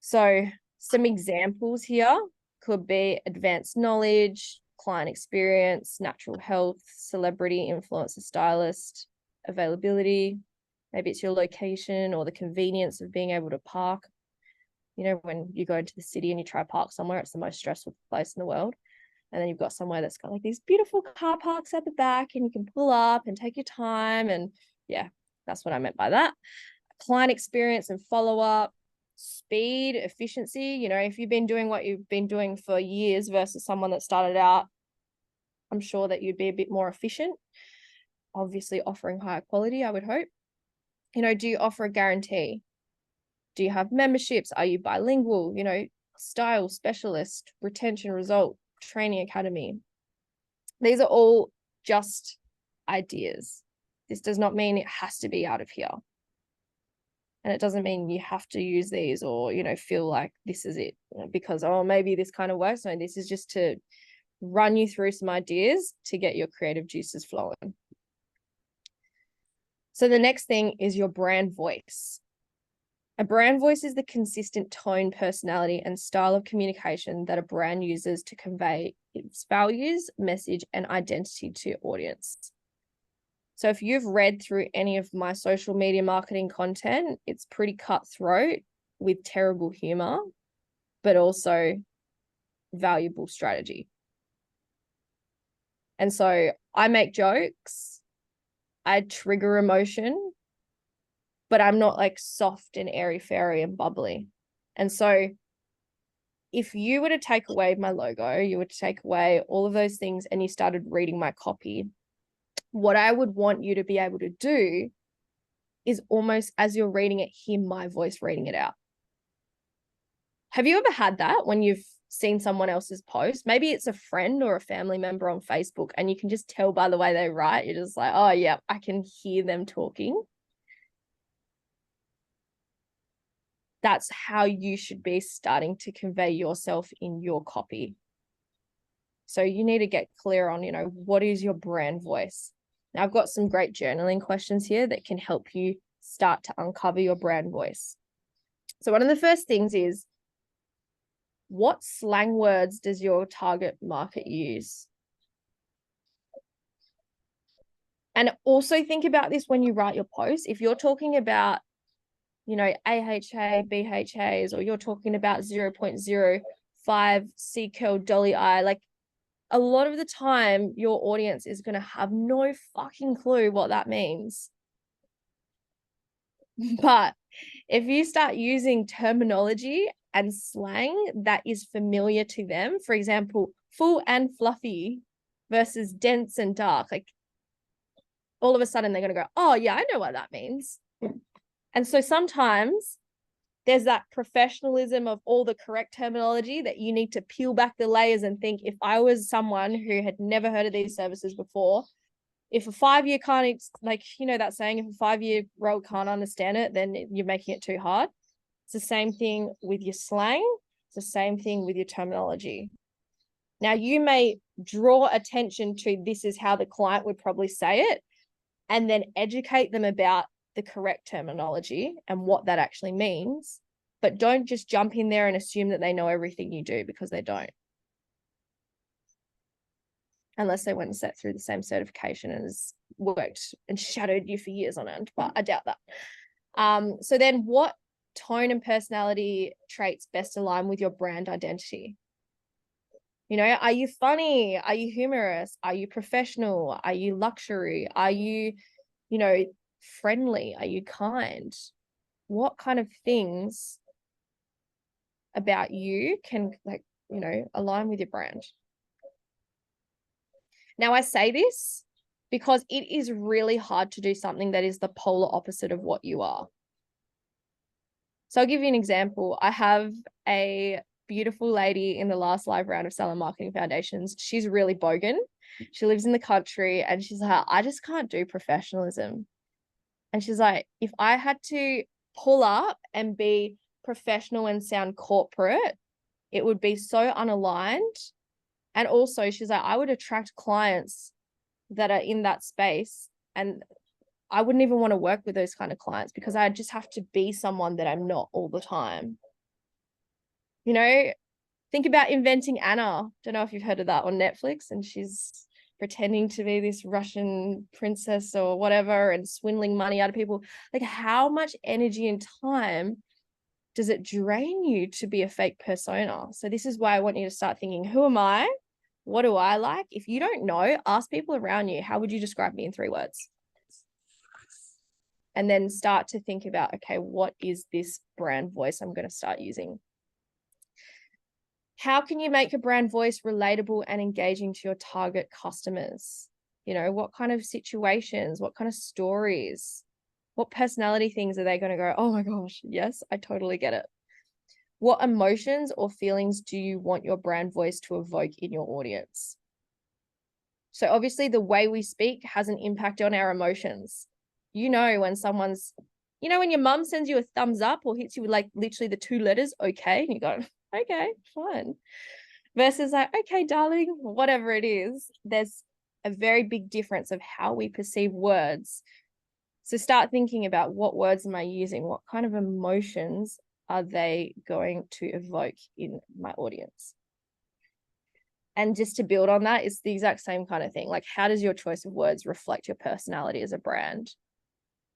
So some examples here could be advanced knowledge, client experience, natural health, celebrity, influencer, stylist, availability. Maybe it's your location or the convenience of being able to park. You know, when you go into the city and you try to park somewhere, it's the most stressful place in the world. And then you've got somewhere that's got like these beautiful car parks at the back and you can pull up and take your time. And yeah, that's what I meant by that. Client experience and follow-up, speed, efficiency. You know, if you've been doing what you've been doing for years versus someone that started out, I'm sure that you'd be a bit more efficient. Obviously offering higher quality, I would hope. You know, do you offer a guarantee? Do you have memberships? Are you bilingual? You know, style specialist, retention result, training academy. These are all just ideas. This does not mean it has to be out of here. And it doesn't mean you have to use these or, you know, feel like this is it because, oh, maybe this kind of works. No, this is just to run you through some ideas to get your creative juices flowing. So the next thing is your brand voice. A brand voice is the consistent tone, personality, and style of communication that a brand uses to convey its values, message, and identity to your audience. So if you've read through any of my social media marketing content, it's pretty cutthroat with terrible humor, but also valuable strategy. And so I make jokes, I trigger emotion, but I'm not like soft and airy fairy and bubbly. And so if you were to take away my logo, you were to take away all of those things and you started reading my copy, what I would want you to be able to do is almost as you're reading it, hear my voice reading it out. Have you ever had that when you've seen someone else's post? Maybe it's a friend or a family member on Facebook and you can just tell by the way they write, you're just like, oh yeah, I can hear them talking. That's how you should be starting to convey yourself in your copy. So you need to get clear on, you know, what is your brand voice? Now I've got some great journaling questions here that can help you start to uncover your brand voice. So one of the first things is, what slang words does your target market use? And also think about this when you write your post. If you're talking about, you know, AHA, BHAs, or you're talking about 0.05 C curl dolly eye, like a lot of the time your audience is going to have no fucking clue what that means. But if you start using terminology and slang that is familiar to them, for example, full and fluffy versus dense and dark, like all of a sudden they're going to go, oh yeah, I know what that means. And so sometimes there's that professionalism of all the correct terminology that you need to peel back the layers and think, if I was someone who had never heard of these services before, if a 5-year can't, like, you know, that saying, if a 5-year-old can't understand it, then you're making it too hard. It's the same thing with your slang. It's the same thing with your terminology. Now, you may draw attention to this is how the client would probably say it, and then educate them about the correct terminology and what that actually means. But don't just jump in there and assume that they know everything you do, because they don't. Unless they went and sat through the same certification and has worked and shadowed you for years on end, but I doubt that. So then what tone and personality traits best align with your brand identity? You know, are you funny? Are you humorous? Are you professional? Are you luxury? Are you, you know, friendly? Are you kind? What kind of things about you can, like, you know, align with your brand? Now, I say this because it is really hard to do something that is the polar opposite of what you are. So I'll give you an example. I have a beautiful lady in the last live round of Salon Marketing Foundations. She's really bogan. She lives in the country and she's like, I just can't do professionalism. And she's like, if I had to pull up and be professional and sound corporate, it would be so unaligned. And also she's like, I would attract clients that are in that space, and I wouldn't even want to work with those kind of clients because I just have to be someone that I'm not all the time. You know, think about Inventing Anna. Don't know if you've heard of that on Netflix, and she's pretending to be this Russian princess or whatever and swindling money out of people. Like, how much energy and time does it drain you to be a fake persona? So this is why I want you to start thinking, who am I? What do I like? If you don't know, ask people around you, how would you describe me in 3 words? And then start to think about, okay, what is this brand voice I'm going to start using? How can you make your brand voice relatable and engaging to your target customers? You know, what kind of situations, what kind of stories, what personality things are they going to go, oh my gosh, yes, I totally get it. What emotions or feelings do you want your brand voice to evoke in your audience? So obviously the way we speak has an impact on our emotions. You know, when someone's, you know, when your mum sends you a thumbs up or hits you with like literally the 2 letters, okay, and you go, okay, fine. Versus like, okay, darling, whatever it is, there's a very big difference of how we perceive words. So start thinking about, what words am I using? What kind of emotions are they going to evoke in my audience? And just to build on that, it's the exact same kind of thing. Like, how does your choice of words reflect your personality as a brand?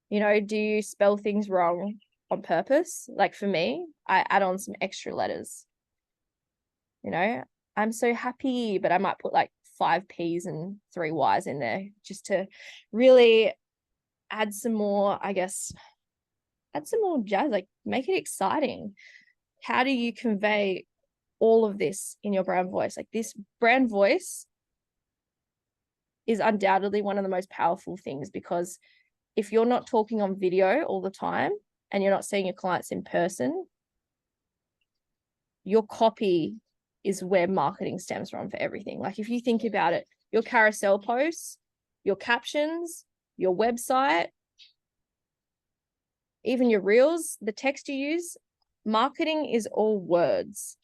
You know, do you spell things wrong on purpose? Like for me, I add on some extra letters. You know, I'm so happy, but I might put like 5 P's and 3 Y's in there just to really add some more, I guess, add some more jazz, like make it exciting. How do you convey all of this in your brand voice? Like, this brand voice is undoubtedly one of the most powerful things, because if you're not talking on video all the time and you're not seeing your clients in person, your copy is where marketing stems from for everything. Like, if you think about it, your carousel posts, your captions, your website, even your reels, the text you use, marketing is all words.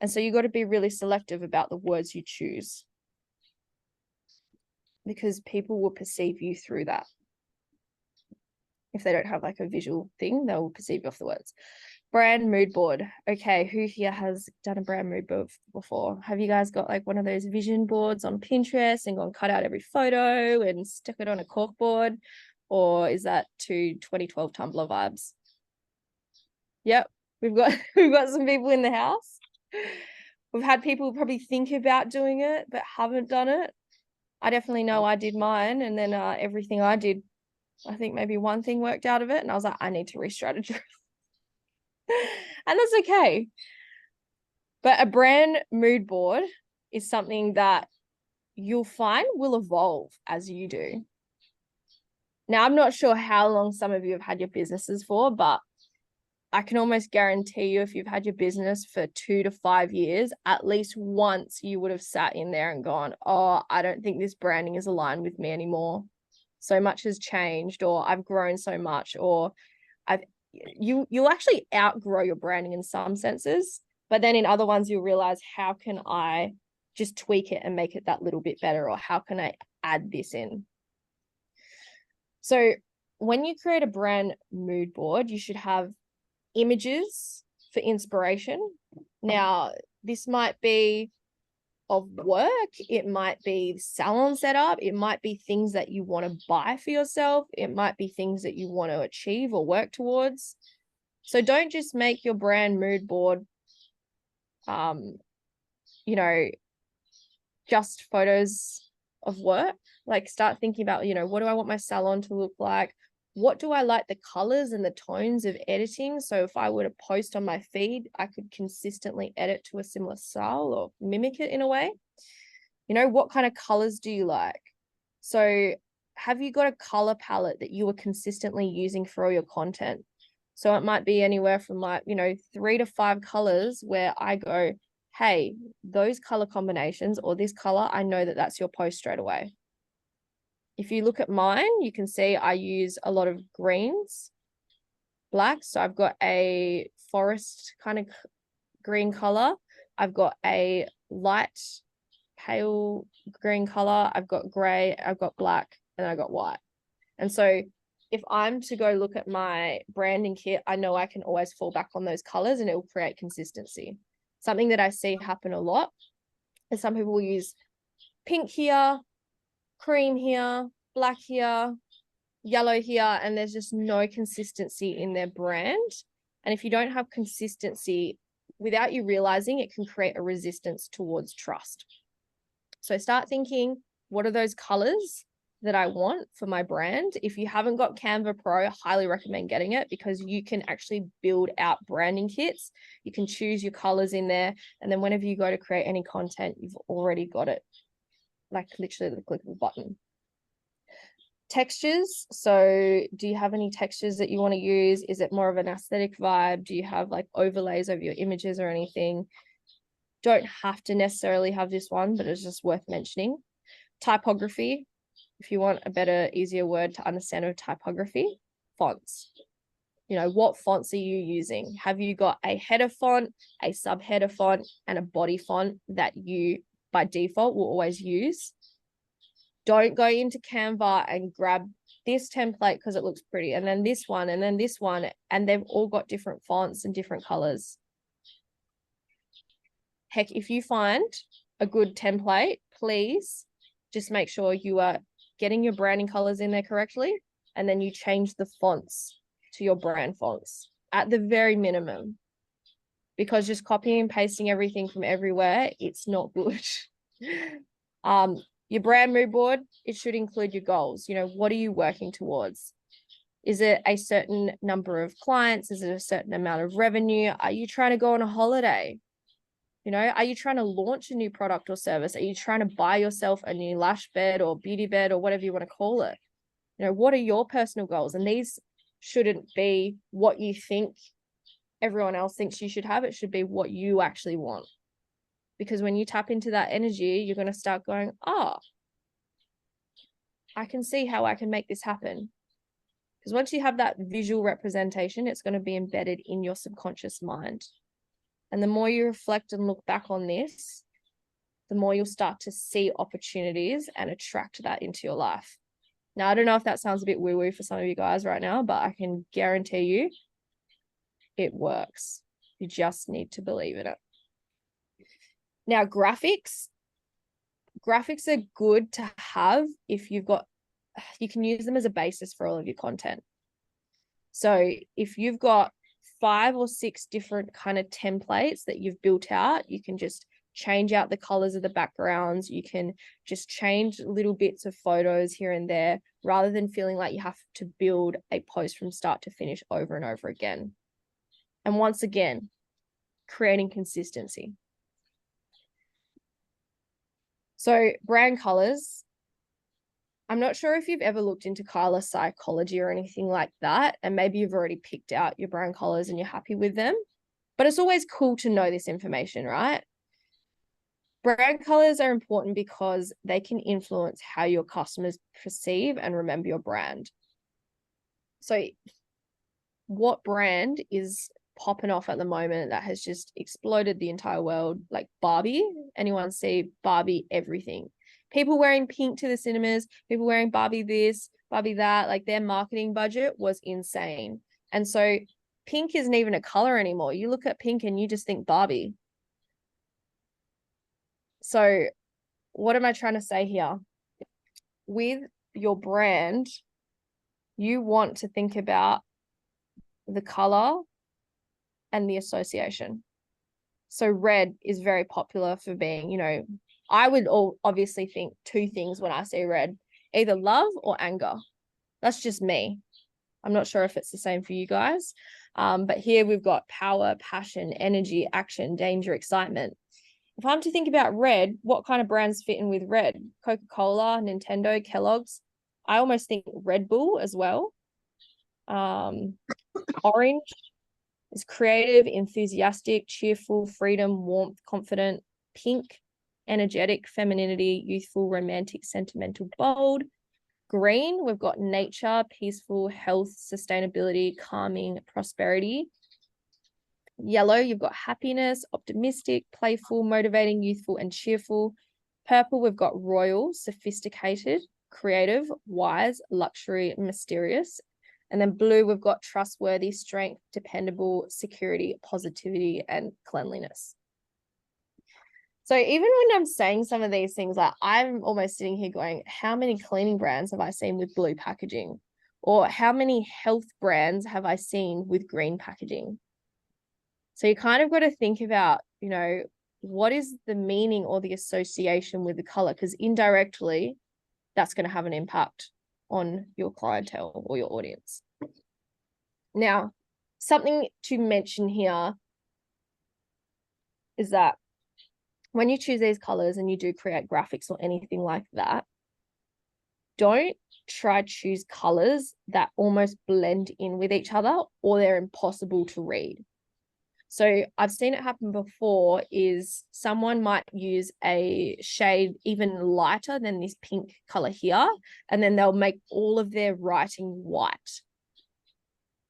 And so you got to be really selective about the words you choose, because people will perceive you through that. If they don't have like a visual thing, they will perceive you off the words. Brand mood board. Okay, who here has done a brand mood board before? Have you guys got like one of those vision boards on Pinterest and gone cut out every photo and stick it on a cork board? Or is that to 2012 Tumblr vibes? Yep, we've got some people in the house. We've had people probably think about doing it but haven't done it. I definitely know I did mine, and then everything I did, I think maybe one thing worked out of it, and I was like, I need to re-strategize. And that's okay. But a brand mood board is something that you'll find will evolve as you do. Now, I'm not sure how long some of you have had your businesses for, but I can almost guarantee you, if you've had your business for 2 to 5 years, at least once you would have sat in there and gone, oh, I don't think this branding is aligned with me anymore. So much has changed, or I've grown so much, or you'll actually outgrow your branding in some senses, but then in other ones you'll realize, how can I just tweak it and make it that little bit better, or how can I add this in? So when you create a brand mood board, you should have images for inspiration. Now, this might be of work, it might be salon setup, it might be things that you want to buy for yourself, it might be things that you want to achieve or work towards. So don't just make your brand mood board you know, just photos of work. Like, start thinking about, you know, what do I want my salon to look like? What do I like the colors and the tones of editing? So if I were to post on my feed, I could consistently edit to a similar style or mimic it in a way. You know, what kind of colors do you like? So have you got a color palette that you are consistently using for all your content? So it might be anywhere from like, you know, 3 to 5 colors where I go, hey, those color combinations or this color, I know that that's your post straight away. If you look at mine, you can see I use a lot of greens, blacks. So I've got a forest kind of green color. I've got a light pale green color. I've got gray, I've got black, and I've got white. And so if I'm to go look at my branding kit, I know I can always fall back on those colors and it will create consistency. Something that I see happen a lot is some people will use pink here, cream here, black here, yellow here, and there's just no consistency in their brand. And if you don't have consistency, without you realizing, it can create a resistance towards trust. So start thinking, what are those colors that I want for my brand? If you haven't got Canva Pro, I highly recommend getting it because you can actually build out branding kits. You can choose your colors in there. And then whenever you go to create any content, you've already got it, like literally the click of a button. Textures. So do you have any textures that you want to use? Is it more of an aesthetic vibe? Do you have like overlays over your images or anything? Don't have to necessarily have this one, but it's just worth mentioning. Typography. If you want a better, easier word to understand of typography, fonts. You know, what fonts are you using? Have you got a header font, a subheader font, and a body font that you by default will always use? Don't go into Canva and grab this template because it looks pretty, and then this one, and then this one, and they've all got different fonts and different colors. Heck, if you find a good template, please just make sure you are getting your branding colors in there correctly, and then you change the fonts to your brand fonts at the very minimum, because just copying and pasting everything from everywhere, it's not good. Your brand mood board, it should include your goals. You know, what are you working towards? Is it a certain number of clients? Is it a certain amount of revenue? Are you trying to go on a holiday? You know, are you trying to launch a new product or service? Are you trying to buy yourself a new lash bed or beauty bed or whatever you want to call it? You know, what are your personal goals? And these shouldn't be what you think everyone else thinks you should have. It should be what you actually want. Because when you tap into that energy, you're going to start going, oh, I can see how I can make this happen. Because once you have that visual representation, it's going to be embedded in your subconscious mind. And the more you reflect and look back on this, the more you'll start to see opportunities and attract that into your life. Now, I don't know if that sounds a bit woo-woo for some of you guys right now, but I can guarantee you it works. You just need to believe in it. Now, graphics are good to have if you can use them as a basis for all of your content. So if you've got 5 or 6 different kind of templates that you've built out, you can just change out the colors of the backgrounds. You can just change little bits of photos here and there, rather than feeling like you have to build a post from start to finish over and over again. And once again, creating consistency. So brand colors, I'm not sure if you've ever looked into color psychology or anything like that, and maybe you've already picked out your brand colors and you're happy with them, but it's always cool to know this information, right? Brand colors are important because they can influence how your customers perceive and remember your brand. So what brand is popping off at the moment that has just exploded the entire world? Like Barbie. Anyone see Barbie everything? People wearing pink to the cinemas, people wearing Barbie this, Barbie that. Like their marketing budget was insane. And so pink isn't even a color anymore. You look at pink and you just think Barbie. So what am I trying to say here? With your brand, you want to think about the color and the association. So red is very popular for being, you know, I would obviously think 2 things when I see red, either love or anger. That's just me. I'm not sure if it's the same for you guys. But here we've got power, passion, energy, action, danger, excitement. If I'm to think about red, what kind of brands fit in with red? Coca-Cola, Nintendo, Kellogg's. I almost think Red Bull as well. Orange is creative, enthusiastic, cheerful, freedom, warmth, confident. Pink, energetic, femininity, youthful, romantic, sentimental, bold. Green, we've got nature, peaceful, health, sustainability, calming, prosperity. Yellow, you've got happiness, optimistic, playful, motivating, youthful, and cheerful. Purple, we've got royal, sophisticated, creative, wise, luxury, mysterious. And then blue, we've got trustworthy, strength, dependable, security, positivity, and cleanliness. So even when I'm saying some of these things, like I'm almost sitting here going, how many cleaning brands have I seen with blue packaging? Or how many health brands have I seen with green packaging? So you kind of got to think about, what is the meaning or the association with the color? Because indirectly, that's going to have an impact on your clientele or your audience. Now, something to mention here is that when you choose these colors and you do create graphics or anything like that, don't try to choose colors that almost blend in with each other or they're impossible to read. So I've seen it happen before is someone might use a shade even lighter than this pink color here, and then they'll make all of their writing white.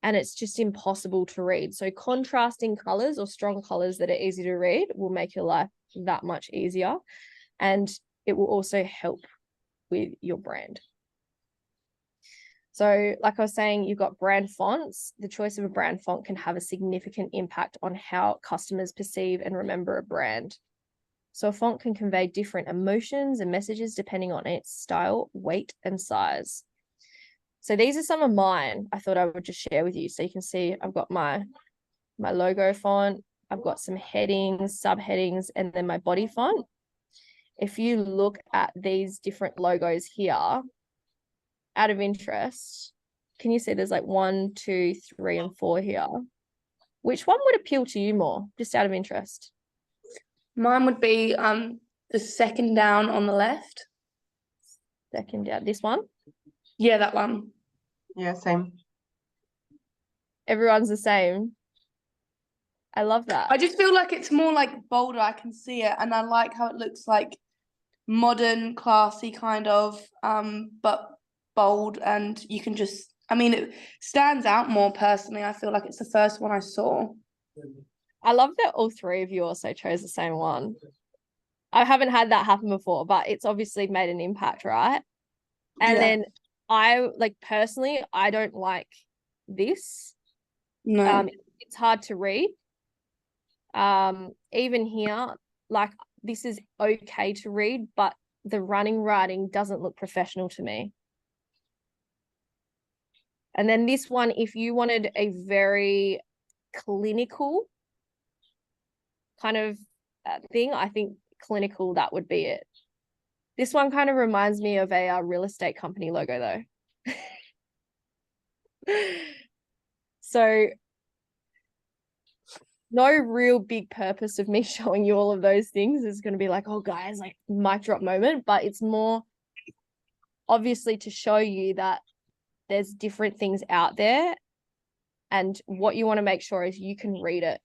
And it's just impossible to read. So contrasting colors or strong colors that are easy to read will make your life that much easier. And it will also help with your brand. So like I was saying, you've got brand fonts. The choice of a brand font can have a significant impact on how customers perceive and remember a brand. So a font can convey different emotions and messages depending on its style, weight, and size. So these are some of mine. I thought I would just share with you. So you can see I've got my logo font. I've got some headings, subheadings, and then my body font. If you look at these different logos here, out of interest, can you see there's like 1, 2, 3, and 4 here? Which one would appeal to you more, just out of interest? Mine would be the second down on the left. Second down, this one? Yeah, that one. Yeah, same. Everyone's the same. I love that. I just feel like it's more like bolder. I can see it, and I like how it looks like modern, classy kind of, but bold, and you can just, it stands out more personally. I feel like it's the first one I saw. I love that all three of you also chose the same one. I haven't had that happen before, but it's obviously made an impact, right? And then I personally, I don't like this. No. It's hard to read. Even here, like this is okay to read, but the running writing doesn't look professional to me. And then this one, if you wanted a very clinical kind of thing, I think clinical, that would be it. This one kind of reminds me of a real estate company logo though. So no real big purpose of me showing you all of those things is going to be like, oh guys, like mic drop moment, but it's more obviously to show you that there's different things out there, and what you want to make sure is you can read it,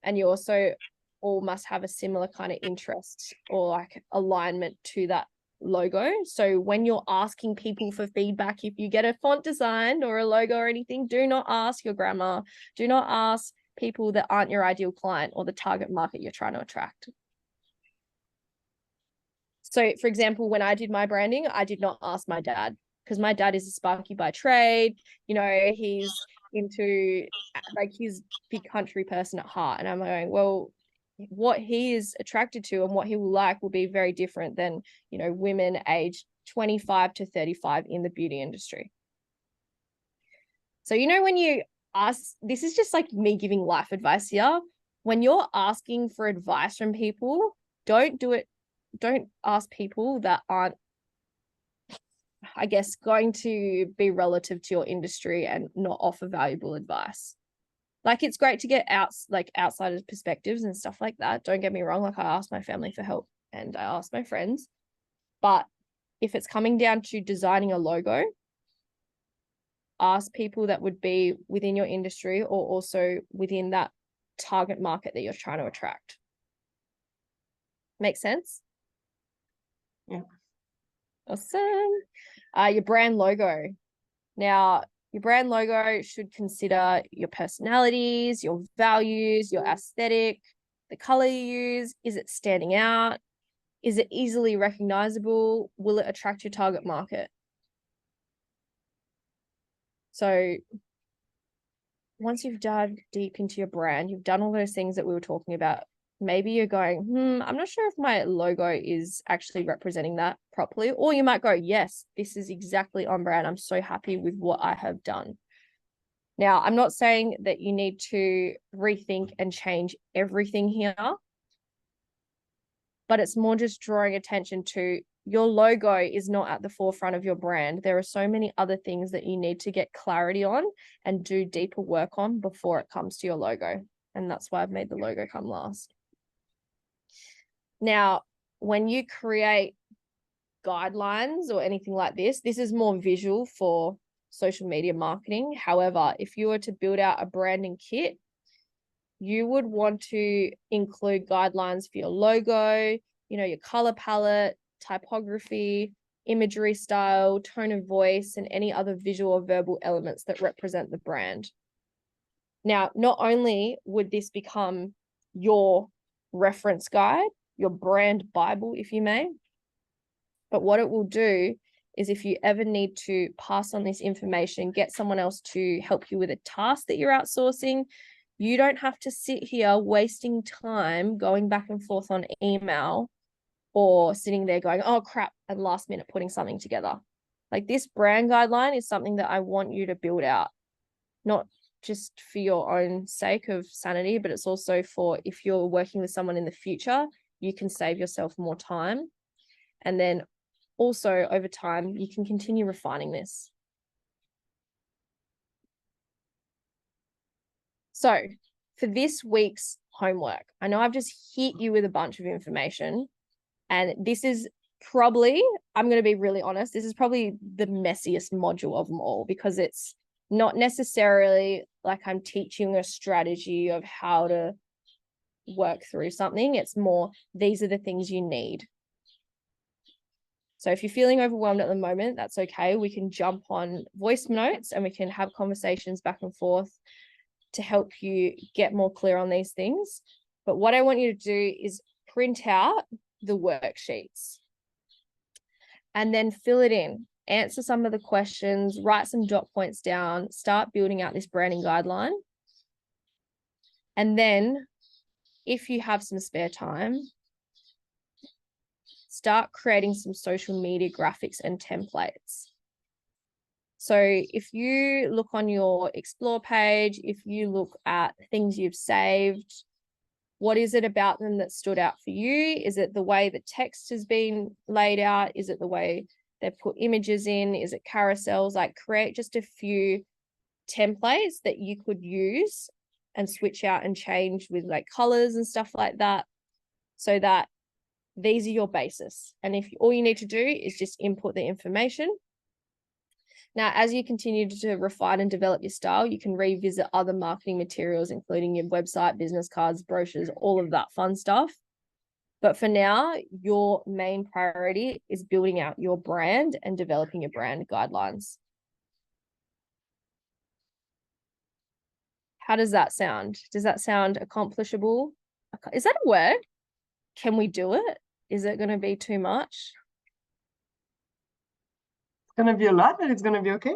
and you also all must have a similar kind of interest or like alignment to that logo. So when you're asking people for feedback, if you get a font designed or a logo or anything, do not ask your grandma, do not ask people that aren't your ideal client or the target market you're trying to attract. So for example, when I did my branding, I did not ask my dad, because my dad is a Sparky by trade. He's into, like, he's big country person at heart. And I'm going, well, what he is attracted to and what he will like will be very different than, women aged 25 to 35 in the beauty industry. So, when you ask, this is just like me giving life advice here. When you're asking for advice from people, don't ask people that aren't, I guess, going to be relative to your industry and not offer valuable advice. Like, it's great to get outsiders' perspectives and stuff like that. Don't get me wrong. Like, I asked my family for help and I asked my friends, but if it's coming down to designing a logo, ask people that would be within your industry or also within that target market that you're trying to attract. Make sense? Yeah. Awesome. Your brand logo. Now, your brand logo should consider your personalities, your values, your aesthetic, the color you use. Is it standing out? Is it easily recognizable? Will it attract your target market? So once you've dived deep into your brand, you've done all those things that we were talking about, maybe you're going, I'm not sure if my logo is actually representing that properly. Or you might go, yes, this is exactly on brand. I'm so happy with what I have done. Now, I'm not saying that you need to rethink and change everything here, but it's more just drawing attention to your logo is not at the forefront of your brand. There are so many other things that you need to get clarity on and do deeper work on before it comes to your logo. And that's why I've made the logo come last. Now, when you create guidelines or anything like this is more visual for social media marketing. However, if you were to build out a branding kit, you would want to include guidelines for your logo, your color palette, typography, imagery style, tone of voice, and any other visual or verbal elements that represent the brand. Now, not only would this become your reference guide, your brand Bible, if you may, but what it will do is if you ever need to pass on this information, get someone else to help you with a task that you're outsourcing, you don't have to sit here wasting time going back and forth on email or sitting there going, oh crap, and last minute putting something together. Like, this brand guideline is something that I want you to build out, not just for your own sake of sanity, but it's also for if you're working with someone in the future, you can save yourself more time. And then also over time, you can continue refining this. So for this week's homework, I know I've just hit you with a bunch of information, and this is probably, I'm going to be really honest, this is probably the messiest module of them all, because it's not necessarily like I'm teaching a strategy of how to work through something. It's more, these are the things you need. So if you're feeling overwhelmed at the moment, that's okay. We can jump on voice notes and we can have conversations back and forth to help you get more clear on these things. But what I want you to do is print out the worksheets and then fill it in, answer some of the questions, write some dot points down, start building out this branding guideline. And then if you have some spare time, start creating some social media graphics and templates. So if you look on your Explore page, if you look at things you've saved, what is it about them that stood out for you? Is it the way the text has been laid out? Is it the way they've put images in? Is it carousels? Like, create just a few templates that you could use and switch out and change with like colors and stuff like that, so that these are your basis. And if all you need to do is just input the information. Now, as you continue to refine and develop your style, you can revisit other marketing materials, including your website, business cards, brochures, all of that fun stuff. But for now, your main priority is building out your brand and developing your brand guidelines. How does that sound? Does that sound accomplishable? Is that a word? Can we do it? Is it going to be too much? It's going to be a lot, but it's going to be okay.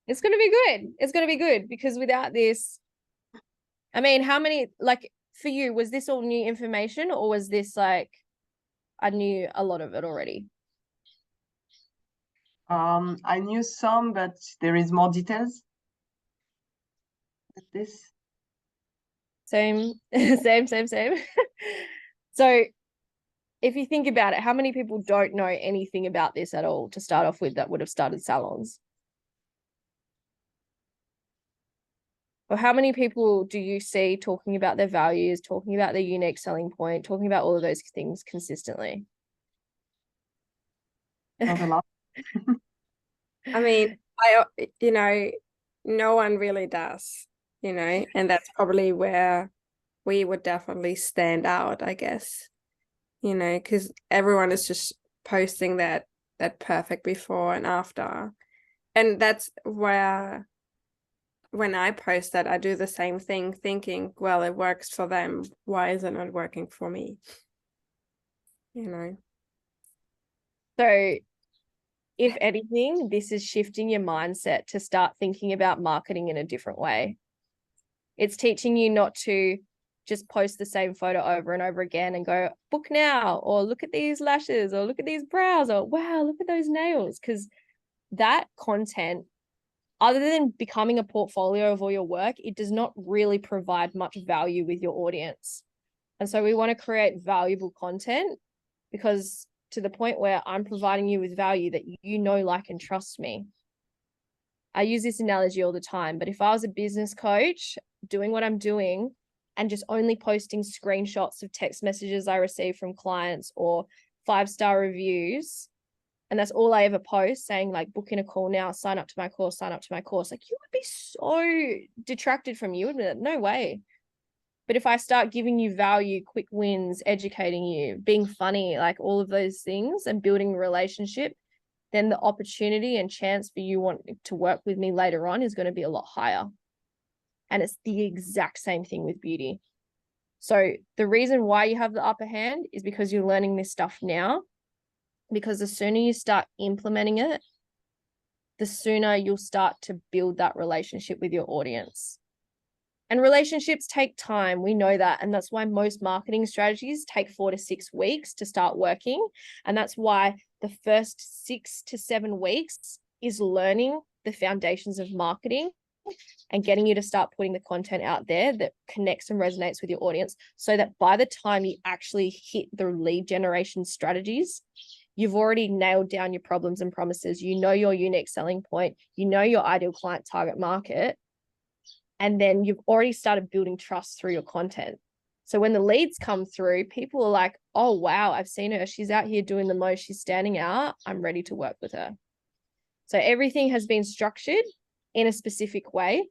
It's going to be good. It's going to be good, because without this, I mean, how many, like, for you, was this all new information, or was this like, I knew a lot of it already? I knew some, but there is more details. This. Same. So if you think about it, how many people don't know anything about this at all to start off with that would have started salons? Or how many people do you see talking about their values, talking about their unique selling point, talking about all of those things consistently? Not a lot. I mean, no one really does, and that's probably where we would definitely stand out, I guess, because everyone is just posting that perfect before and after. And that's where, when I post that, I do the same thing, thinking, well, it works for them. Why is it not working for me? So if anything, this is shifting your mindset to start thinking about marketing in a different way. It's teaching you not to just post the same photo over and over again and go, book now, or look at these lashes, or look at these brows, or wow, look at those nails. Because that content other than becoming a portfolio of all your work, it does not really provide much value with your audience. And so we want to create valuable content, because to the point where I'm providing you with value that you know, like, and trust me. I use this analogy all the time, but if I was a business coach doing what I'm doing and just only posting screenshots of text messages I receive from clients or 5-star reviews, and that's all I ever post, saying like, book in a call now, sign up to my course, like, you would be so detracted from you. You would be like, no way. But if I start giving you value, quick wins, educating you, being funny, like all of those things, and building a relationship, then the opportunity and chance for you wanting to work with me later on is going to be a lot higher. And it's the exact same thing with beauty. So the reason why you have the upper hand is because you're learning this stuff now, because the sooner you start implementing it, the sooner you'll start to build that relationship with your audience. And relationships take time. We know that. And that's why most marketing strategies take 4 to 6 weeks to start working. And that's why the first 6 to 7 weeks is learning the foundations of marketing and getting you to start putting the content out there that connects and resonates with your audience, so that by the time you actually hit the lead generation strategies, you've already nailed down your problems and promises. You know your unique selling point. You know your ideal client target market. And then you've already started building trust through your content. So when the leads come through, people are like, oh, wow, I've seen her. She's out here doing the most. She's standing out. I'm ready to work with her. So everything has been structured in a specific way.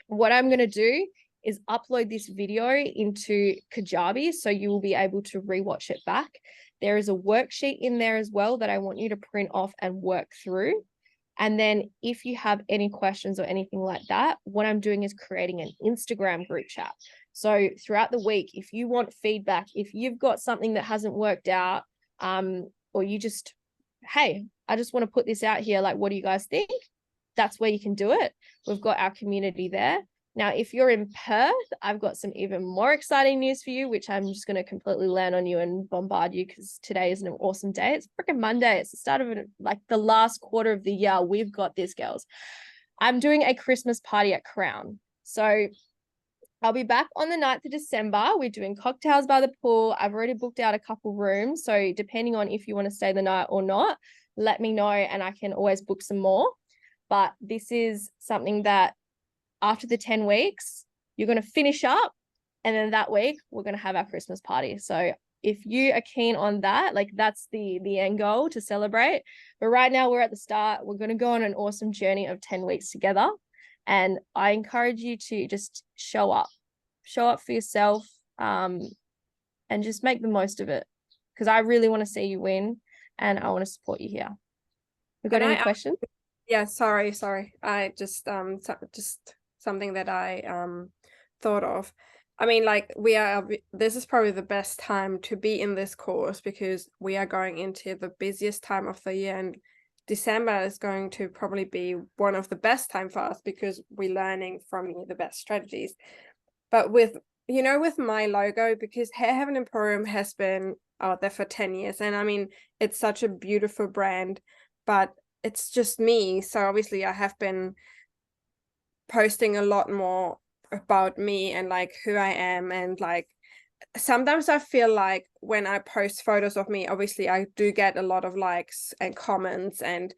What I'm going to do is upload this video into Kajabi, so you will be able to rewatch it back. There is a worksheet in there as well that I want you to print off and work through. And then if you have any questions or anything like that, what I'm doing is creating an Instagram group chat. So throughout the week, if you want feedback, if you've got something that hasn't worked out, or you just, hey, I just want to put this out here, like, what do you guys think? That's where you can do it. We've got our community there. Now, if you're in Perth, I've got some even more exciting news for you, which I'm just going to completely land on you and bombard you, because today is an awesome day. It's freaking Monday. It's the start of like the last quarter of the year. We've got this, girls. I'm doing a Christmas party at Crown. So I'll be back on the 9th of December. We're doing cocktails by the pool. I've already booked out a couple rooms. So depending on if you want to stay the night or not, let me know and I can always book some more. But this is something that after the 10 weeks, you're going to finish up. And then that week, we're going to have our Christmas party. So if you are keen on that, like, that's the end goal, to celebrate. But right now we're at the start. We're going to go on an awesome journey of 10 weeks together. And I encourage you to just show up for yourself, and just make the most of it. Because I really want to see you win and I want to support you here. We got any questions? Yeah, sorry. I just something that I thought of. I mean, like, this is probably the best time to be in this course, because we are going into the busiest time of the year, and December is going to probably be one of the best time for us, because we're learning from you the best strategies. But with my logo, because Hair Heaven Emporium has been out there for 10 years, and I mean, it's such a beautiful brand, but it's just me. So obviously I have been posting a lot more about me and like who I am, and like sometimes I feel like when I post photos of me, obviously I do get a lot of likes and comments and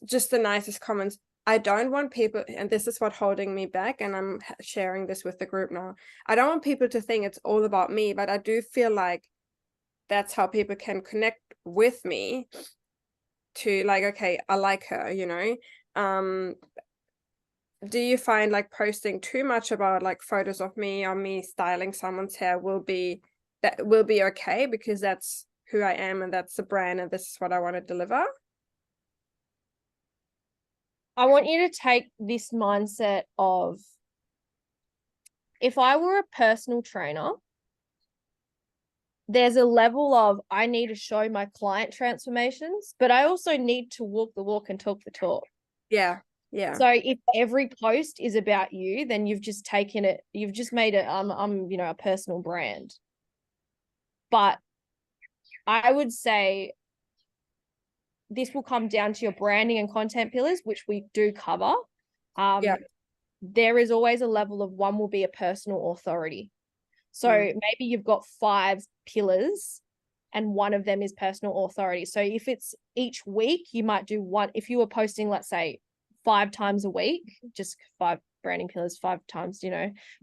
just the nicest comments. I don't want people, and this is what holding me back, and I'm sharing this with the group now, I don't want people to think it's all about me, but I do feel like that's how people can connect with me, to like, okay, I like her, do you find like posting too much about like photos of me or me styling someone's hair will be okay, because that's who I am and that's the brand and this is what I want to deliver? I want you to take this mindset of, if I were a personal trainer, there's a level of, I need to show my client transformations, but I also need to walk the walk and talk the talk. Yeah. So if every post is about you, then you've just made it, a personal brand. But I would say this will come down to your branding and content pillars, which we do cover. There is always a level of one will be a personal authority. So maybe you've got 5 pillars and one of them is personal authority. So if it's each week, you might do one. If you were posting, let's say 5 times a week, just 5 branding pillars, 5 times,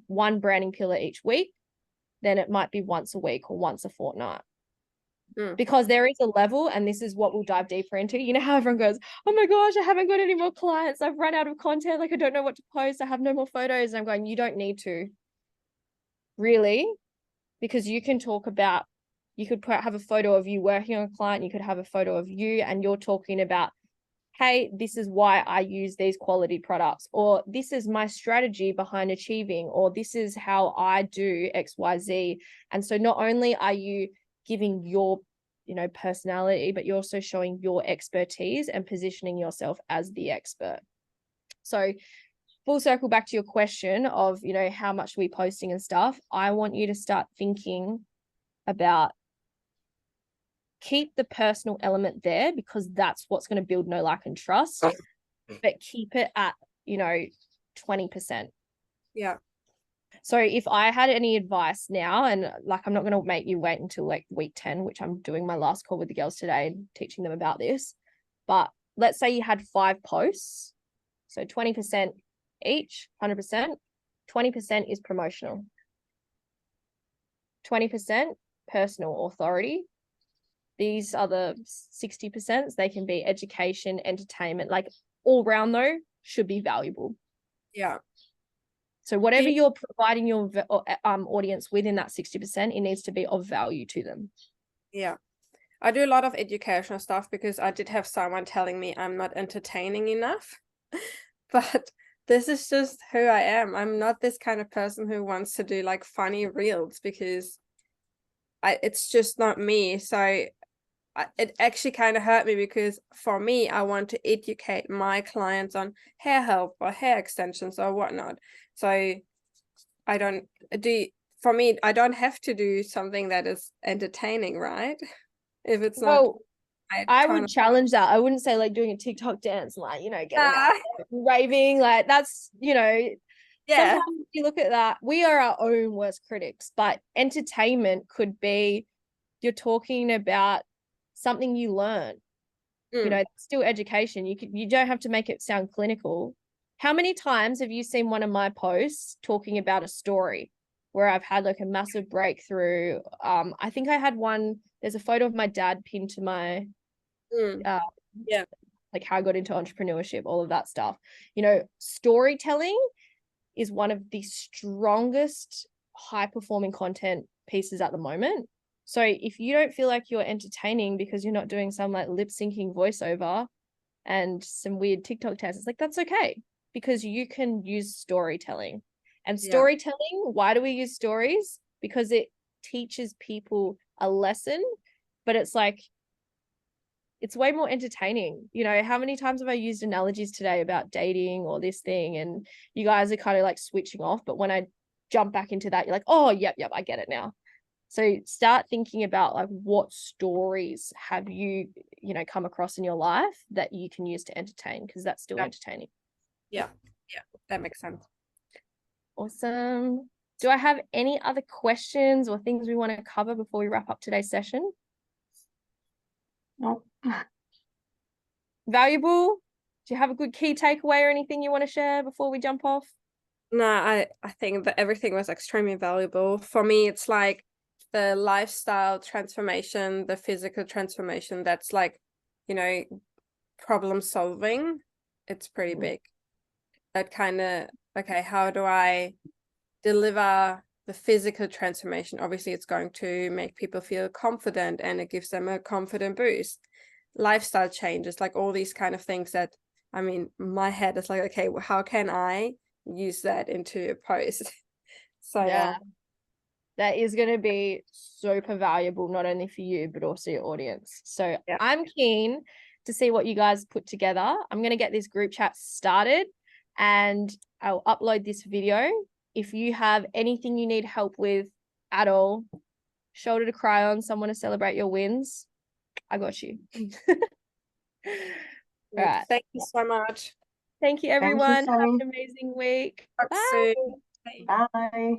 one branding pillar each week, then it might be once a week or once a fortnight. Because there is a level, and this is what we'll dive deeper into. You know how everyone goes, oh my gosh, I haven't got any more clients. I've run out of content. Like, I don't know what to post. I have no more photos. And I'm going, you don't need to. Really? Because you can talk about, you could have a photo of you working on a client. You could have a photo of you and you're talking about, hey, this is why I use these quality products, or this is my strategy behind achieving, or this is how I do XYZ. And so not only are you giving your, personality, but you're also showing your expertise and positioning yourself as the expert. So full circle back to your question of, how much are we posting and stuff. I want you to start thinking about, keep the personal element there because that's what's going to build know, like, and trust, but keep it at, 20%. Yeah. So if I had any advice now, and like, I'm not going to make you wait until like week 10, which I'm doing my last call with the girls today and teaching them about this, but let's say you had 5 posts, so 20% each, 100%, 20% is promotional, 20% personal authority. These are the 60%. They can be education, entertainment, like all round though, should be valuable. Yeah. So whatever you're providing your audience with in that 60%, it needs to be of value to them. Yeah. I do a lot of educational stuff because I did have someone telling me I'm not entertaining enough. But this is just who I am. I'm not this kind of person who wants to do like funny reels because it's just not me. So it actually kind of hurt me because for me, I want to educate my clients on hair health or hair extensions or whatnot. So I don't have to do something that is entertaining, right? If it's not. I would challenge that. I wouldn't say like doing a TikTok dance, like, getting out, raving, like that's, sometimes you look at that, we are our own worst critics, but entertainment could be, you're talking about something you learn, still education. You don't have to make it sound clinical. How many times have you seen one of my posts talking about a story where I've had like a massive breakthrough? I think I had one, there's a photo of my dad pinned to my like how I got into entrepreneurship, all of that stuff. Storytelling is one of the strongest high performing content pieces at the moment. So if you don't feel like you're entertaining because you're not doing some like lip syncing voiceover and some weird TikTok tests, it's like, that's okay, because you can use storytelling. And storytelling, why do we use stories? Because it teaches people a lesson, but it's like, it's way more entertaining. How many times have I used analogies today about dating or this thing, and you guys are kind of like switching off, but when I jump back into that, you're like, oh, yep, I get it now. So start thinking about like, what stories have you, come across in your life that you can use to entertain, because that's still entertaining. Yeah, that makes sense. Awesome. Do I have any other questions or things we want to cover before we wrap up today's session? No. Valuable? Do you have a good key takeaway or anything you want to share before we jump off? No, I think that everything was extremely valuable. For me, it's like the lifestyle transformation, the physical transformation, that's like, problem solving. It's pretty big. That kind of, okay, how do I deliver the physical transformation? Obviously, it's going to make people feel confident and it gives them a confident boost. Lifestyle changes, like all these kind of things that, my head is like, okay, well, how can I use that into a post? So that is going to be super valuable, not only for you, but also your audience. So I'm keen to see what you guys put together. I'm going to get this group chat started and I'll upload this video. If you have anything you need help with at all, shoulder to cry on, someone to celebrate your wins, I got you. All right. Thank you so much. Thank you, Thank you, everyone. Have Sammy. an amazing week. Talk Bye. soon. Bye.